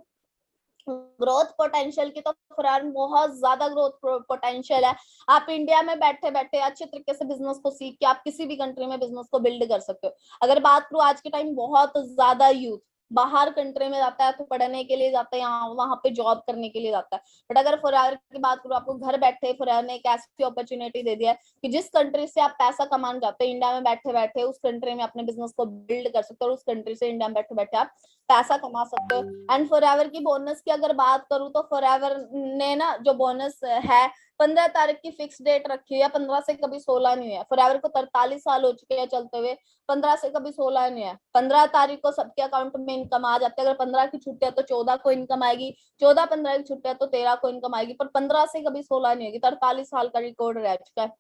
ग्रोथ पोटेंशियल की, तो फॉरएवर बहुत ज्यादा ग्रोथ पोटेंशियल है। आप इंडिया में बैठे बैठे अच्छे तरीके से बिजनेस को सीख के आप किसी भी कंट्री में बिजनेस को बिल्ड कर सकते हो। अगर बात करूं आज के टाइम बहुत ज्यादा यूथ बाहर कंट्री में जाता है तो पढ़ने के लिए जाता है, यहाँ वहां पे जॉब करने के लिए जाता है। बट अगर फॉरएवर की बात करूं, आपको घर बैठे फॉरएवर ने एक ऐसी अपॉर्चुनिटी दे दिया है कि जिस कंट्री से आप पैसा कमाना चाहते हो इंडिया में बैठे बैठे उस कंट्री में अपने बिजनेस को बिल्ड कर सकते हो और उस कंट्री से इंडिया में बैठे बैठे आप पैसा कमा सकते हो। एंड फॉरएवर की बोनस की अगर बात करूं तो फॉरएवर ने ना जो बोनस है 15 तारीख की फिक्स डेट रखी है, 15 से कभी 16 नहीं है। फॉरएवर को 43 साल हो चुके हैं चलते हुए, 15 से कभी 16 नहीं है। 15 तारीख को सबके अकाउंट में इनकम आ जाती है। अगर 15 की छुट्टी है तो 14 को इनकम आएगी, 14-15 की छुट्टी है तो 13 को इनकम आएगी, पर 15 से कभी 16 नहीं होगी। 43 साल का रिकॉर्ड रह चुका है।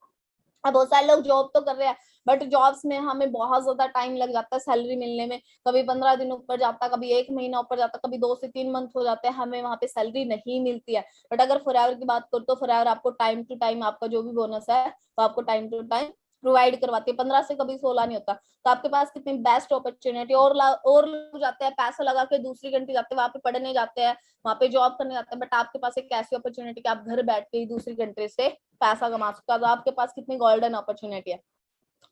अब बहुत सारे लोग जॉब तो कर रहे हैं बट जॉब्स में हमें बहुत ज्यादा टाइम लग जाता है सैलरी मिलने में, कभी 15 दिन ऊपर जाता है, कभी 1 महीना ऊपर जाता है, कभी 2 से 3 मंथ हो जाते हैं, हमें वहां पे सैलरी नहीं मिलती है। बट अगर फॉरएवर की बात करो तो फॉरएवर आपको टाइम टू टाइम आपका जो भी बोनस है तो आपको टाइम टू टाइम प्रोवाइड करवाती है। 15 से कभी 16 नहीं होता। तो आपके पास कितनी बेस्ट अपॉर्चुनिटी, और लोग जाते हैं पैसा लगा के दूसरी कंट्री जाते हैं, वहां पे पढ़ने जाते हैं, वहां पे जॉब करने जाते हैं, बट आपके पास एक ऐसी अपॉर्चुनिटी कि आप घर बैठ के ही दूसरी कंट्री से पैसा कमा सकते हो। तो आपके पास कितनी गोल्डन अपॉर्चुनिटी है।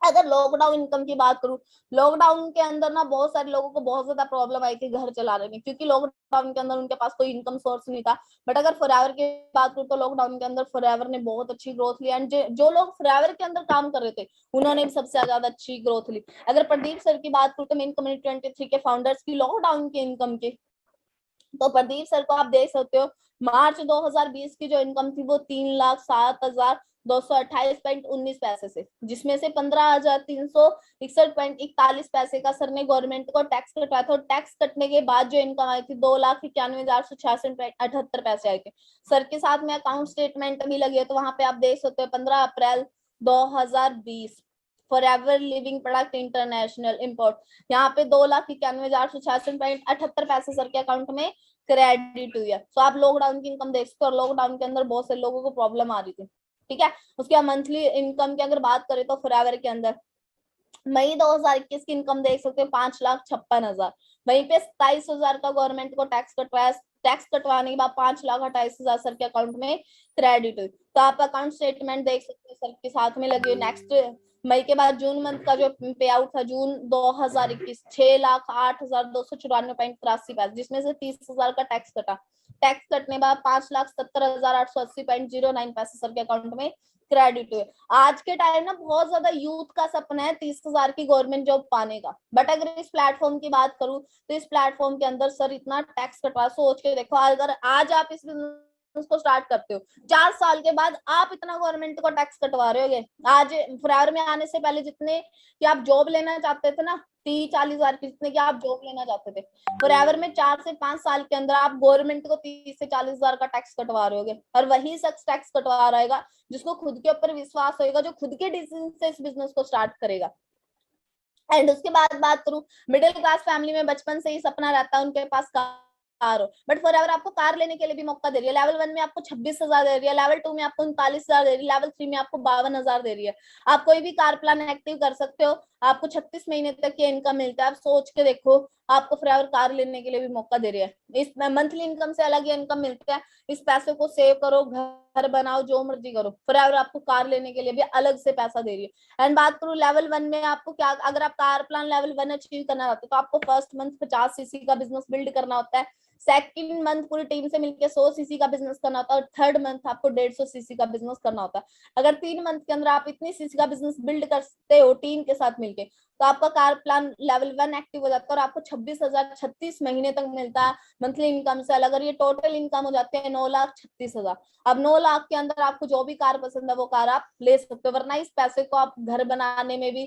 अगर लॉकडाउन इनकम की बात करूं, लॉकडाउन के अंदर ना बहुत सारे लोगों को बहुत ज्यादा प्रॉब्लम आई थी घर चलाने में, क्योंकि लॉकडाउन के अंदर उनके पास कोई इनकम सोर्स नहीं था। बट अगर फॉरएवर की बात करूं तो लॉकडाउन के अंदर फॉरएवर ने बहुत अच्छी ग्रोथ ली, एंड जो लोग फॉरएवर के अंदर काम कर रहे थे उन्होंने भी सबसे ज्यादा अच्छी ग्रोथ ली। अगर प्रदीप सर की बात करूं तो मेन कम्युनिटी 23 के फाउंडर्स की लॉकडाउन की इनकम की, तो प्रदीप सर को आप देख सकते हो मार्च 2020 की जो इनकम थी वो 3,07,000 228.19 से, जिसमें से 15,361.41 का सर ने गवर्नमेंट को टैक्स कटवाया था। और टैक्स कटने के बाद जो इनकम आई थी 2,91,166.78 आई थी। सर के साथ में अकाउंट स्टेटमेंट भी लगी है, तो वहां पे आप देख सकते हो 15 अप्रैल 2020 forever living product international import, यहाँ पे 2,91,466.78 सर के अकाउंट में क्रेडिट हुई है। तो आप लॉकडाउन की इनकम देख सकते हो, और लॉकडाउन के अंदर बहुत से लोगों को प्रॉब्लम आ रही थी, ठीक है। उसके बाद मंथली इनकम की अगर बात करें तो फॉरएवर के अंदर मई 2021 की इनकम देख सकते हैं 5,56,000। वहीं पे 27,000 का गवर्नमेंट को टैक्स कटवाया। टैक्स कटवाने के बाद 5,28,000 सर के अकाउंट में क्रेडिट हुई। तो आप अकाउंट स्टेटमेंट देख सकते हैं सर के साथ में लगी हुई। नेक्स्ट मई के बाद जून मंथ का जो पे आउट था जून 2021 6,08,294.83, जिसमें से 30,000 का टैक्स कटा। टैक्स कटने बाद 5,70,880.09 सर के अकाउंट में क्रेडिट हुए। आज के टाइम ना बहुत ज्यादा यूथ का सपना है 30,000 की गवर्नमेंट जॉब पाने का, बट अगर इस प्लेटफॉर्म की बात करूं तो इस प्लेटफॉर्म के अंदर सर इतना टैक्स कटवा, सोच के देखो अगर आज आप इस बिजनेस को स्टार्ट करते हो 4 साल के बाद आप इतना गवर्नमेंट को टैक्स कटवा रहे होगे। आज फॉरएवर में आने से पहले जितने कि आप जॉब लेना चाहते थे ना 30-40 हजार की, जितने की आप जॉब लेना चाहते थे, फॉरएवर में 4 से 5 साल के अंदर आप गवर्नमेंट को 30 से 40 हजार का टैक्स कटवा रहे होगे। और वही शख्स टैक्स कटवा रहेगा जिसको खुद के ऊपर विश्वास होगा, जो खुद के डिसीजन से इस बिजनेस को स्टार्ट करेगा। एंड उसके बाद बात करूं, मिडिल क्लास फैमिली में बचपन से ही सपना रहता है उनके पास कार हो, बट फॉरएवर आपको कार लेने के लिए भी मौका दे रही है। लेवल 1 में आपको 26,000 दे रही है, लेवल 2 में आपको 39,000 दे रही है, लेवल 3 में आपको 52,000 दे रही है। आप कोई भी कार प्लान एक्टिव कर सकते हो, आपको 36 महीने तक की इनकम मिलता है। आप सोच के देखो, आपको फॉरएवर कार लेने के लिए भी मौका दे रही है। इस मंथली इनकम से अलग ही इनकम मिलता है। इस पैसे को सेव करो, घर बनाओ, जो मर्जी करो, फॉरएवर आपको कार लेने के लिए भी अलग से पैसा दे रही है। एंड बात करूं लेवल 1 में आपको क्या, अगर आप कार प्लान लेवल 1 अचीव करना चाहते हो तो आपको फर्स्ट मंथ 50 सीसी का बिजनेस बिल्ड करना होता है, सेकंड मंथ पूरी टीम से मिलकर 100 सीसी का बिजनेस करना होता है, और थर्ड मंथ आपको 150 सीसी का बिजनेस करना होता है। अगर 3 मंथ के अंदर आप इतनी सीसी का बिजनेस बिल्ड करते हो टीम के साथ मिलके, तो आपका कार प्लान लेवल 1 एक्टिव हो जाता है और आपको 26,000 36 महीने तक मिलता है मंथली इनकम से अलग। और ये टोटल इनकम हो जाती है 9,36,000। अब 9 लाख के अंदर आपको जो भी कार पसंद है वो कार आप ले सकते हो, वरना इस पैसे को आप घर बनाने में भी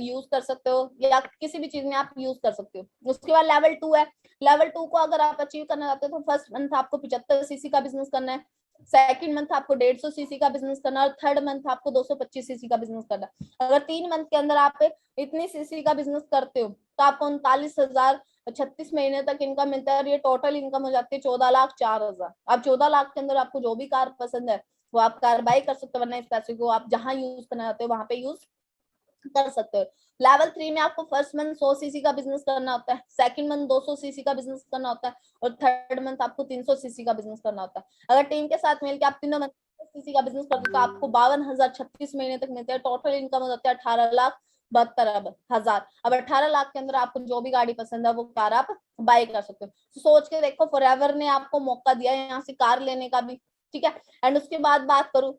यूज कर सकते हो या किसी भी चीज में आप यूज कर सकते हो। उसके बाद लेवल 2 है। लेवल 2 को अगर आप अचीव करना चाहते हो तो फर्स्ट मंथ आपको 75 सीसी का बिजनेस करना है, सेकंड मंथ आपको 150 सीसी का बिजनेस करना है, और थर्ड मंथ आपको 225 सीसी का बिजनेस करना है। अगर 3 मंथ के अंदर आप इतनी सीसी का बिजनेस करते हो तो आपको 39,000 36 महीने तक इनकम मिलता है, और ये टोटल इनकम हो जाती है 14,04,000। आप 14 लाख के अंदर आपको जो भी कार पसंद है वो आप कार बाई कर सकते हो, वरना इस पैसे को आप जहां यूज करना चाहते हो वहां पे यूज कर सकते हो। लेवल 3 में आपको फर्स्ट मंथ 100 सीसी का बिजनेस करना होता है, सेकंड मंथ 200 सीसी का बिजनेस करना होता है, और थर्ड मंथ आपको 300 सीसी का बिजनेस करना होता है। अगर टीम के साथ मिलकर आप तीनों मंथ सीसी का बिजनेस करते हो तो आपको 52,000 36 महीने तक मिलते हैं। टोटल इनकम हो जाती है 18,72,000। अब 18 लाख के अंदर आपको जो भी गाड़ी पसंद है वो कार आप बाय कर सकते हो। तो सोच के देखो, फॉरएवर ने आपको मौका दिया है यहाँ से कार लेने का भी, ठीक है। एंड उसके बाद बात करूं,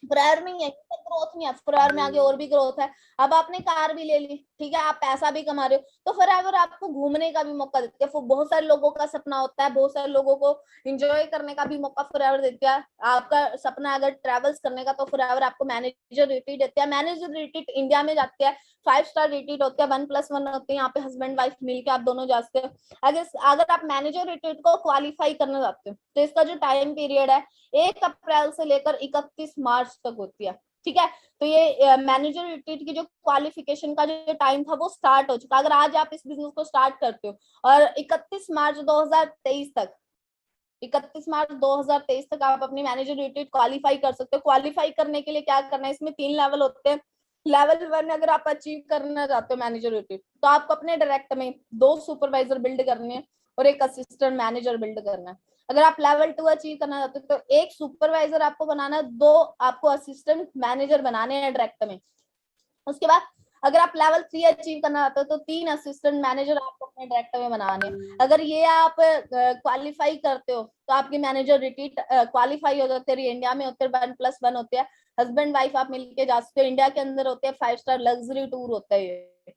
फॉरएवर में ही है, ग्रोथ नहीं है, फॉरएवर में आगे और भी ग्रोथ है। अब आपने कार भी ले ली, ठीक है, आप पैसा भी कमा रहे हो, तो फॉरएवर आपको घूमने का भी मौका देती है। बहुत सारे लोगों का सपना होता है, बहुत सारे लोगों को एंजॉय करने का भी मौका फॉरएवर देती है। आपका सपना अगर ट्रेवल्स करने का तो फॉरएवर आपको मैनेजर रिट्रीट देती है। मैनेजर रिट्रीट इंडिया में जाती है, 5 स्टार रिट्रीट होती है, 1+1 होती है, यहाँ पे हस्बैंड वाइफ मिलकर आप दोनों जाते हो। अगर आप मैनेजर रिट्रीट को क्वालिफाई करना चाहते हो तो इसका जो टाइम पीरियड है 1 अप्रैल से लेकर 31 मार्च तक होती है, ठीक है। तो ये मैनेजर रिट्रीट की जो क्वालिफिकेशन का जो टाइम था वो स्टार्ट हो चुका। अगर आज आप इस बिजनेस को स्टार्ट करते हो और 31 मार्च 2023 तक आप अपनी मैनेजर रिट्रीट क्वालिफाई कर सकते हो। क्वालिफाई करने के लिए क्या करना है, इसमें 3 लेवल होते हैं। लेवल 1 अगर आप अचीव करना चाहते हो मैनेजर रिट्रीट, तो आपको अपने डायरेक्ट में 2 सुपरवाइजर बिल्ड करने हैं और 1 असिस्टेंट मैनेजर बिल्ड करना है। अगर आप लेवल 2 अचीव करना चाहते हो तो 1 सुपरवाइजर आपको बनाना है, 2 आपको असिस्टेंट मैनेजर बनाने हैं डायरेक्ट में। उसके बाद अगर आप लेवल 3 अचीव करना चाहते हो तो 3 असिस्टेंट मैनेजर आपको अपने डायरेक्टर में बनाने हैं। अगर ये आप क्वालिफाई करते हो तो आपकी मैनेजर रिट्रीट क्वालिफाई हो जाते हैं, इंडिया में होते हैं 1+1 होते हैं, हस्बैंड वाइफ आप मिलके जा सकते हो। इंडिया के अंदर होते हैं 5 स्टार लग्जरी टूर होता है ये।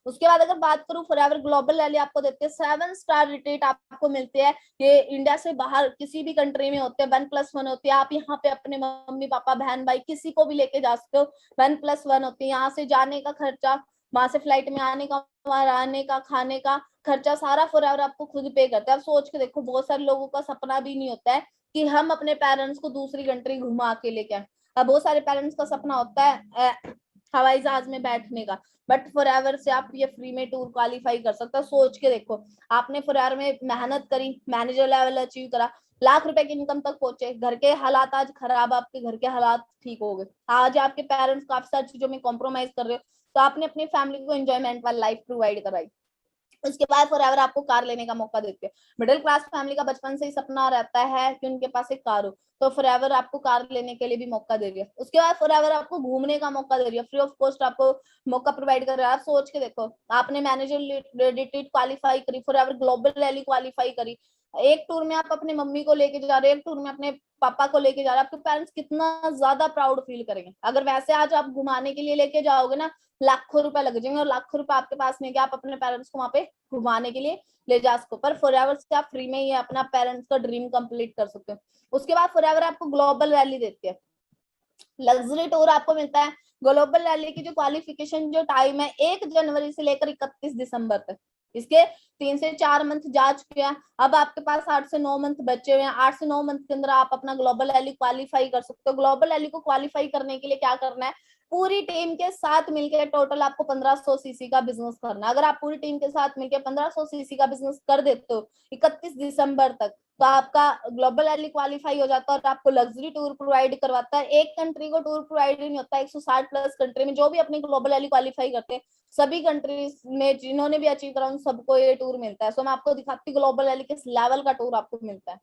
उसके बाद अगर बात करूं फॉरएवर ग्लोबल रैली आपको देते हैं 7 स्टार रिट्रीट आपको मिलते हैं। ये इंडिया से बाहर किसी भी कंट्री में होते हैं, 1+1 होती है। आप यहाँ पे अपने मम्मी पापा बहन भाई किसी को भी लेके जा सकते हो, 1+1 होती है। यहाँ से जाने का खर्चा, वहां से फ्लाइट में आने का, वहां रहने का, खाने का खर्चा सारा फॉरएवर आपको खुद पे करते हैं। आप सोच के देखो, बहुत सारे लोगों का सपना भी नहीं होता है कि हम अपने पेरेंट्स को दूसरी कंट्री घुमा के लेके आए। अब बहुत सारे पेरेंट्स का सपना होता है हवाई जहाज में बैठने का, बट फॉरएवर से आप ये फ्री में टूर क्वालिफाई कर सकते हो। सोच के देखो, आपने फॉरएवर में मेहनत करी, मैनेजर लेवल अचीव करा, लाख रुपए की इनकम तक पहुंचे, घर के हालात आज खराब, आपके घर के हालात ठीक हो गए, आज आपके पेरेंट्स काफी सारी चीजों में कॉम्प्रोमाइज कर रहे हो, तो आपने अपनी फैमिली को एंजॉयमेंट वाली लाइफ प्रोवाइड कराई। उसके बाद फॉरएवर आपको कार लेने का मौका देते हैं। मिडिल क्लास फैमिली का बचपन से ही सपना रहता है कि उनके पास एक कार हो, तो फॉरएवर आपको कार लेने के लिए भी मौका दे रही है। उसके बाद फॉरएवर आपको घूमने का मौका दे रही है, फ्री ऑफ कॉस्ट आपको मौका प्रोवाइड कर रहा है। आप सोच के देखो, आपने मैनेजर रिट्रीट क्वालिफाई करी, फॉरएवर ग्लोबल रैली क्वालिफाई करी, एक टूर में आप अपने मम्मी को लेके जा रहे हो, एक टूर में अपने पापा को लेके जा रहे हो, आपके पेरेंट्स कितना ज्यादा प्राउड फील करेंगे। अगर वैसे आज आप घुमाने के लिए लेके जाओगे ना, लाखों रुपए लग जाएंगे, और लाखों रुपए आपके पास नहीं है कि आप अपने पेरेंट्स को वहां पे घुमाने के लिए ले जा सको। पर फॉरएवर से आप फ्री में ही अपना पेरेंट्स का ड्रीम कंप्लीट कर सकते हो। उसके बाद फॉरएवर आपको ग्लोबल रैली देती है, लग्जरी टूर आपको मिलता है। ग्लोबल रैली की जो क्वालिफिकेशन जो टाइम है 1 जनवरी से लेकर 31 दिसंबर तक, इसके 3 से 4 मंथ जा चुके हैं। अब आपके पास 8 से 9 मंथ बचे हुए हैं। 8 से 9 मंथ के अंदर आप अपना ग्लोबल रैली क्वालिफाई कर सकते हो। ग्लोबल रैली को क्वालिफाई करने के लिए क्या करना है, पूरी टीम के साथ मिलकर टोटल आपको 1500 सीसी का बिजनेस करना है। अगर आप पूरी टीम के साथ मिलकर 1500 सीसी का बिजनेस कर देते हो 31 दिसंबर तक, तो आपका ग्लोबल रैली क्वालिफाई हो जाता है और आपको लग्जरी टूर प्रोवाइड करवाता है। एक कंट्री को टूर प्रोवाइड नहीं होता, 160+ कंट्री में जो भी अपनी ग्लोबल रैली क्वालिफाई करते हैं, सभी कंट्रीज में जिन्होंने भी अचीव करा उन सबको ये टूर मिलता है। सो मैं आपको दिखाती हूँ ग्लोबल रैली किस लेवल का टूर आपको मिलता है।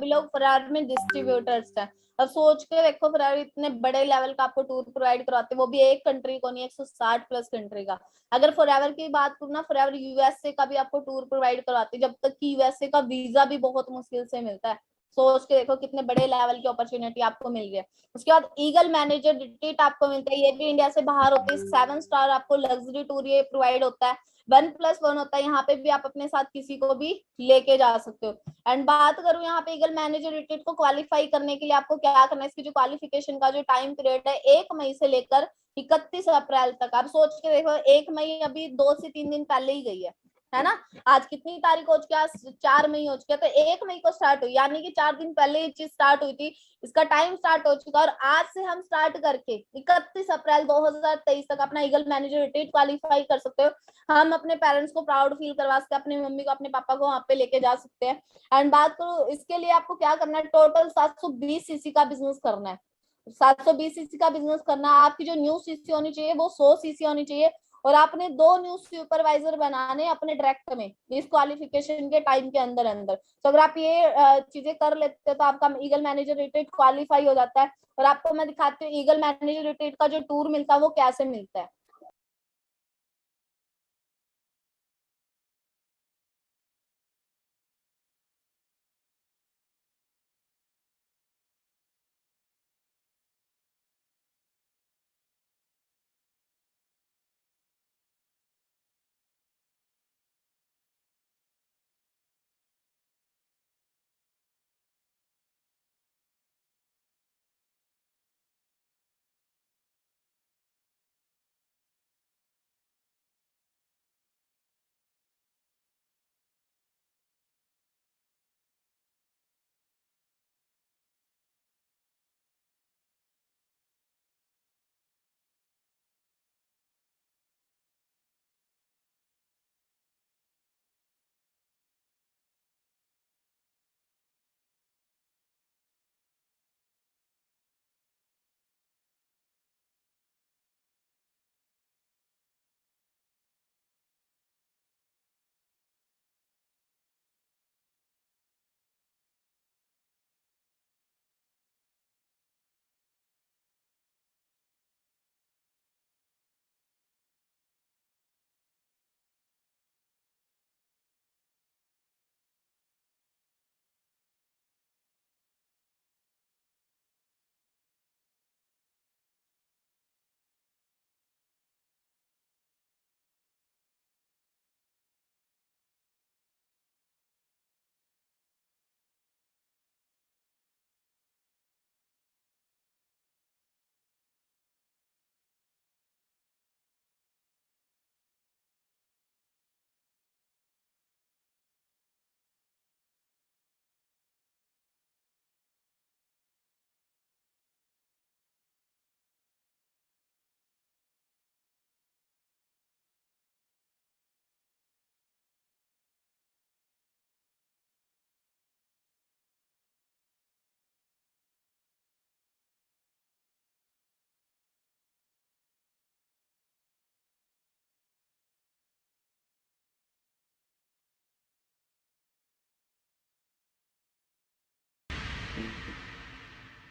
लोग फरार में डिस्ट्रीब्यूटर्स हैं। अब सोच के देखो, फरार इतने बड़े लेवल का आपको टूर प्रोवाइड करवाते हैं, वो भी एक कंट्री को नहीं, 160+ कंट्री का। अगर फॉरएवर की बात करूँ ना, फॉरएवर यूएसए का भी आपको टूर प्रोवाइड करवाती है, जब तक कि यूएसए का वीजा भी बहुत मुश्किल से मिलता है। सोच के देखो कितने बड़े लेवल की अपॉर्चुनिटी आपको मिल रही है। उसके बाद ईगल मैनेजर रिट्रीट आपको मिलता है, ये भी इंडिया से बाहर होते हैं। 7 स्टार आपको लग्जरी टूर ये प्रोवाइड होता है, 1+1 होता है। यहाँ पे भी आप अपने साथ किसी को भी लेके जा सकते हो। एंड बात करूं यहाँ पे ईगल मैनेजर रिट्रीट को क्वालिफाई करने के लिए आपको क्या करना है, इसकी जो क्वालिफिकेशन का जो टाइम पीरियड है 1 मई से लेकर 31 अप्रैल तक। आप सोच के देखो, 1 मई अभी 2 से 3 दिन पहले ही गई है ना। आज कितनी तारीख हो चुकी है, 4 मई हो चुकी है, तो 1 मई को स्टार्ट हुई, यानी कि 4 दिन पहले ये चीज स्टार्ट हुई थी। इसका टाइम स्टार्ट हो चुका है, और आज से हम स्टार्ट करके 31 अप्रैल 2023 तक अपना ईगल मैनेजर रिट्रीट क्वालिफाई कर सकते हो। हम अपने पेरेंट्स को प्राउड फील करवा सकते हैं, अपनी मम्मी को अपने पापा को वहां पे लेके जा सकते हैं। एंड बात करो इसके लिए आपको क्या करना है, टोटल 720 सीसी का बिजनेस करना है। 720 सीसी का बिजनेस करना है। आपकी जो न्यू सीसी होनी चाहिए वो 100 सीसी होनी चाहिए, और आपने 2 न्यू सुपरवाइजर बनाने अपने डायरेक्ट में इस क्वालिफिकेशन के टाइम के अंदर अंदर। तो अगर आप ये चीजें कर लेते हैं तो आपका ईगल मैनेजर रिट्रीट क्वालिफाई हो जाता है। और आपको मैं दिखाती हूँ ईगल मैनेजर रिट्रीट का जो टूर मिलता है वो कैसे मिलता है।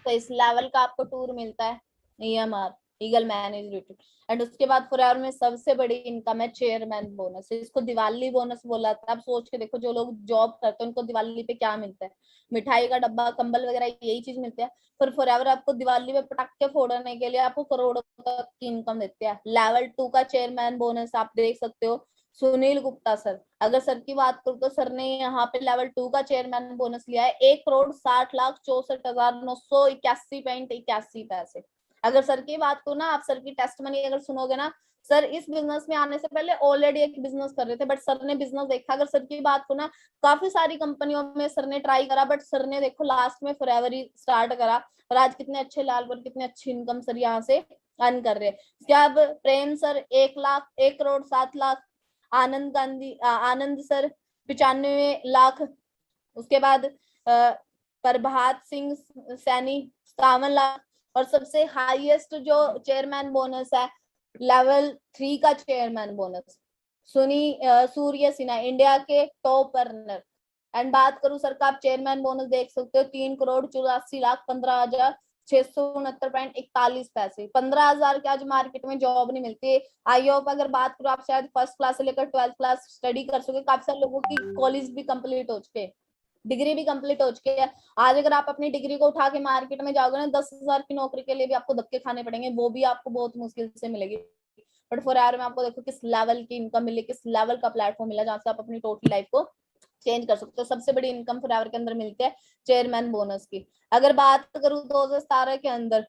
तो इस लेवल का आपको टूर मिलता है EMR, eagle manage retreat. And उसके बाद फॉरएवर में सबसे बड़ी इनकम है चेयरमैन बोनस, इसको दिवाली बोनस बोला था। आप सोच के देखो, जो लोग जॉब करते हैं उनको दिवाली पे क्या मिलता है, मिठाई का डब्बा, कंबल वगैरह, यही चीज मिलती है। पर फॉरएवर आपको दिवाली में पटाखे फोड़ने के लिए आपको करोड़ों तक की इनकम देते हैं। लेवल 2 का चेयरमैन बोनस आप देख सकते हो, सुनील गुप्ता सर। अगर सर की बात करूं तो सर ने यहाँ पे लेवल 2 का चेयरमैन बोनस लिया है 1,60,64,981.81 पैसे। अगर सर की बात करूं ना, आप सर की टेस्ट मनी अगर सुनोगे ना, सर इस बिजनेस में आने से पहले ऑलरेडी एक बिजनेस कर रहे थे, बट सर ने बिजनेस देखा। अगर सर की बात करूं ना, काफी सारी कंपनियों में सर ने ट्राई करा, बट सर ने देखो लास्ट में फॉरएवर ही स्टार्ट करा, और आज कितने अच्छे लाल पर कितने अच्छी इनकम सर यहाँ से अर्न कर रहे हैं। क्या अब प्रेम सर 1 लाख, 1,07,00,000, आनंद गांधी आनंद सर 95 लाख, उसके बाद प्रभात सिंह सैनी 57 लाख, और सबसे हाईएस्ट जो चेयरमैन बोनस है लेवल 3 का चेयरमैन बोनस सूर्य सिन्हा, इंडिया के टॉप अर्नर। एंड बात करूं सर का, आप चेयरमैन बोनस देख सकते हो 3,84,15,669.41 पैसे। 15,000 के आज मार्केट में जॉब नहीं मिलती। आई होप अगर बात करूं, आप शायद फर्स्ट क्लास से लेकर 12th क्लास स्टडी कर सके। काफी सारे लोगों की कॉलेज भी कंप्लीट हो चुके हैं, डिग्री भी कंप्लीट हो चुकी है। आज अगर आप अपनी डिग्री को उठा के मार्केट में जाओगे ना, 10,000 की नौकरी के लिए भी आपको धक्के खाने पड़ेंगे, वो भी आपको बहुत मुश्किल से मिलेगी। बट फॉरएवर में आपको देखो किस लेवल की इनकम मिली, किस लेवल का प्लेटफॉर्म मिला जहां से आप अपनी टोटल लाइफ को चेंज कर सकते हो। सबसे बड़ी इनकम फॉरएवर के अंदर मिलती है चेयरमैन बोनस की। अगर बात करूं 2017 के अंदर,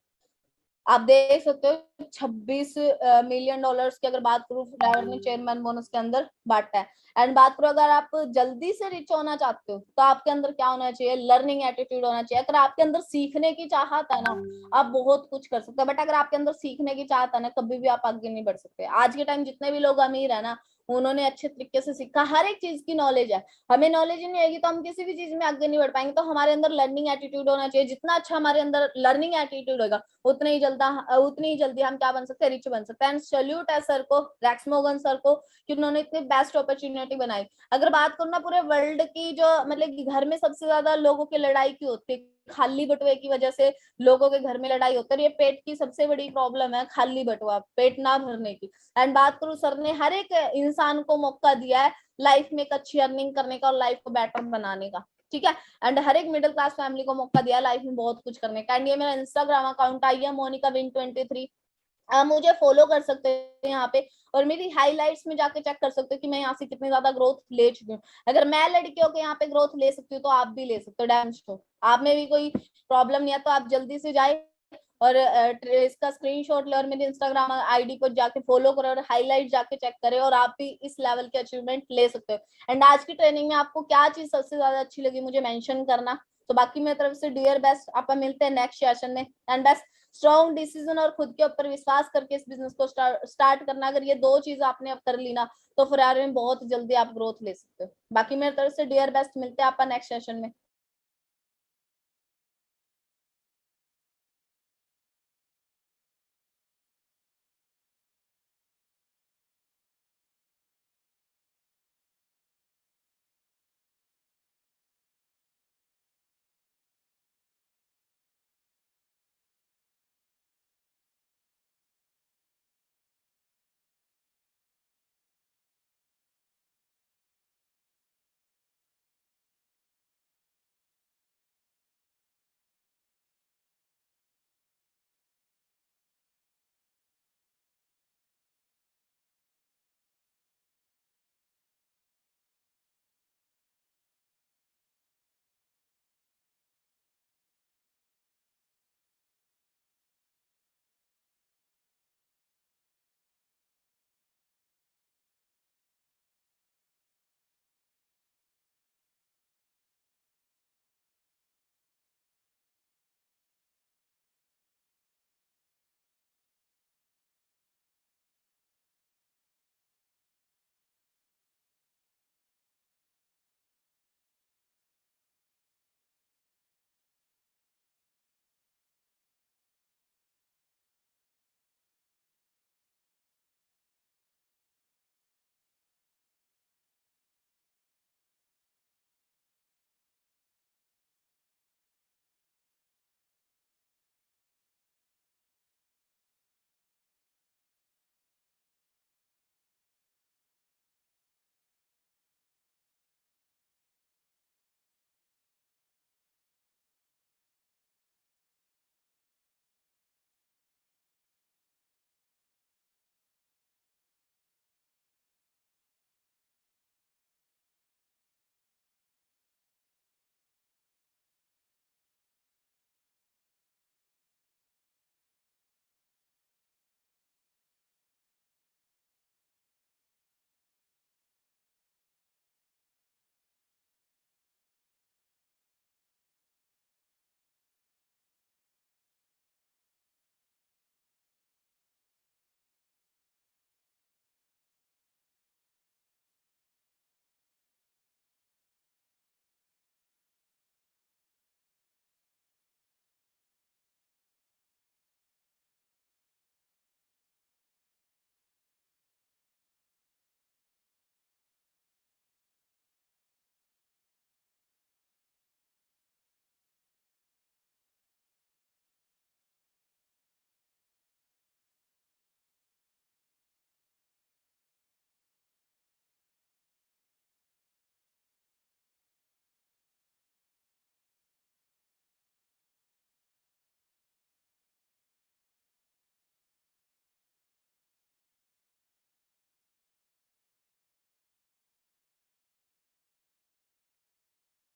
आप देख सकते हो 26 मिलियन डॉलर्स की अगर बात करूं, फॉरएवर ने चेयरमैन बोनस के अंदर बांटा है। एंड बात करो, अगर आप जल्दी से रिच होना चाहते हो तो आपके अंदर क्या होना चाहिए, लर्निंग एटीट्यूड होना चाहिए। अगर आपके अंदर सीखने की चाहत है ना, आप बहुत कुछ कर सकते हो। बट अगर आपके अंदर सीखने की चाहत है ना, कभी भी आप आगे नहीं बढ़ सकते। आज के टाइम जितने भी लोग अमीर है ना, उन्होंने अच्छे तरीके से सीखा, हर एक चीज की नॉलेज है। हमें नॉलेज ही नहीं आएगी तो हम किसी भी चीज में आगे नहीं बढ़ पाएंगे। तो हमारे अंदर लर्निंग एटीट्यूड होना चाहिए। जितना अच्छा हमारे अंदर लर्निंग एटीट्यूड होगा, उतनी ही जल्दी हम क्या बन सकते हैं, रिच बन सकते हैं। एंड सैल्यूट है सर को, रेक्स मोगन सर को, कि उन्होंने इतनी बेस्ट अपॉर्चुनिटी बनाई। अगर बात करूँ ना, पूरे वर्ल्ड की जो मतलब घर में सबसे ज्यादा लोगों की लड़ाई क्यों होती है, खाली बटुए की वजह से लोगों के घर में लड़ाई होती है। ये पेट की सबसे बड़ी प्रॉब्लम है, खाली बटुआ, पेट ना भरने की। एंड बात करूं, सर ने हर एक इंसान को मौका दिया है लाइफ में एक अच्छी अर्निंग करने का और लाइफ को बेटर बनाने का, ठीक है। एंड हर एक मिडिल क्लास फैमिली को मौका दिया लाइफ में बहुत कुछ करने का। एंड ये मेरा इंस्टाग्राम अकाउंट आई है मोनिका विन 23, आप मुझे फॉलो कर सकते हैं यहाँ पे, और मेरी हाइलाइट्स में जाके चेक कर सकते हो कि मैं यहाँ से कितनी ज्यादा ग्रोथ ले चुकी हूँ। अगर मैं लड़कियों के यहाँ पे ग्रोथ ले सकती हूँ तो आप भी ले सकते हो, डैम श्योर। आप में भी कोई प्रॉब्लम नहीं है तो आप जल्दी से जाए और इसका स्क्रीनशॉट ले और मेरे इंस्टाग्राम आईडी को जाके फॉलो करो और हाईलाइट जाके चेक करें, और आप भी इस लेवल के अचीवमेंट ले सकते हो। एंड आज की ट्रेनिंग में आपको क्या चीज सबसे ज्यादा अच्छी लगी मुझे मेंशन करना। तो बाकी मेरी तरफ से डियर बेस्ट, आप मिलते हैं नेक्स्ट सेशन में। एंड बेस्ट स्ट्रॉन्ग डिसीजन और खुद के ऊपर विश्वास करके इस बिजनेस को स्टार्ट करना। अगर ये 2 चीज आपने अब कर ली ना, तो फिर में बहुत जल्दी आप ग्रोथ ले सकते हो। बाकी मेरी तरफ से डियर बेस्ट, मिलते हैं आपका नेक्स्ट सेशन में।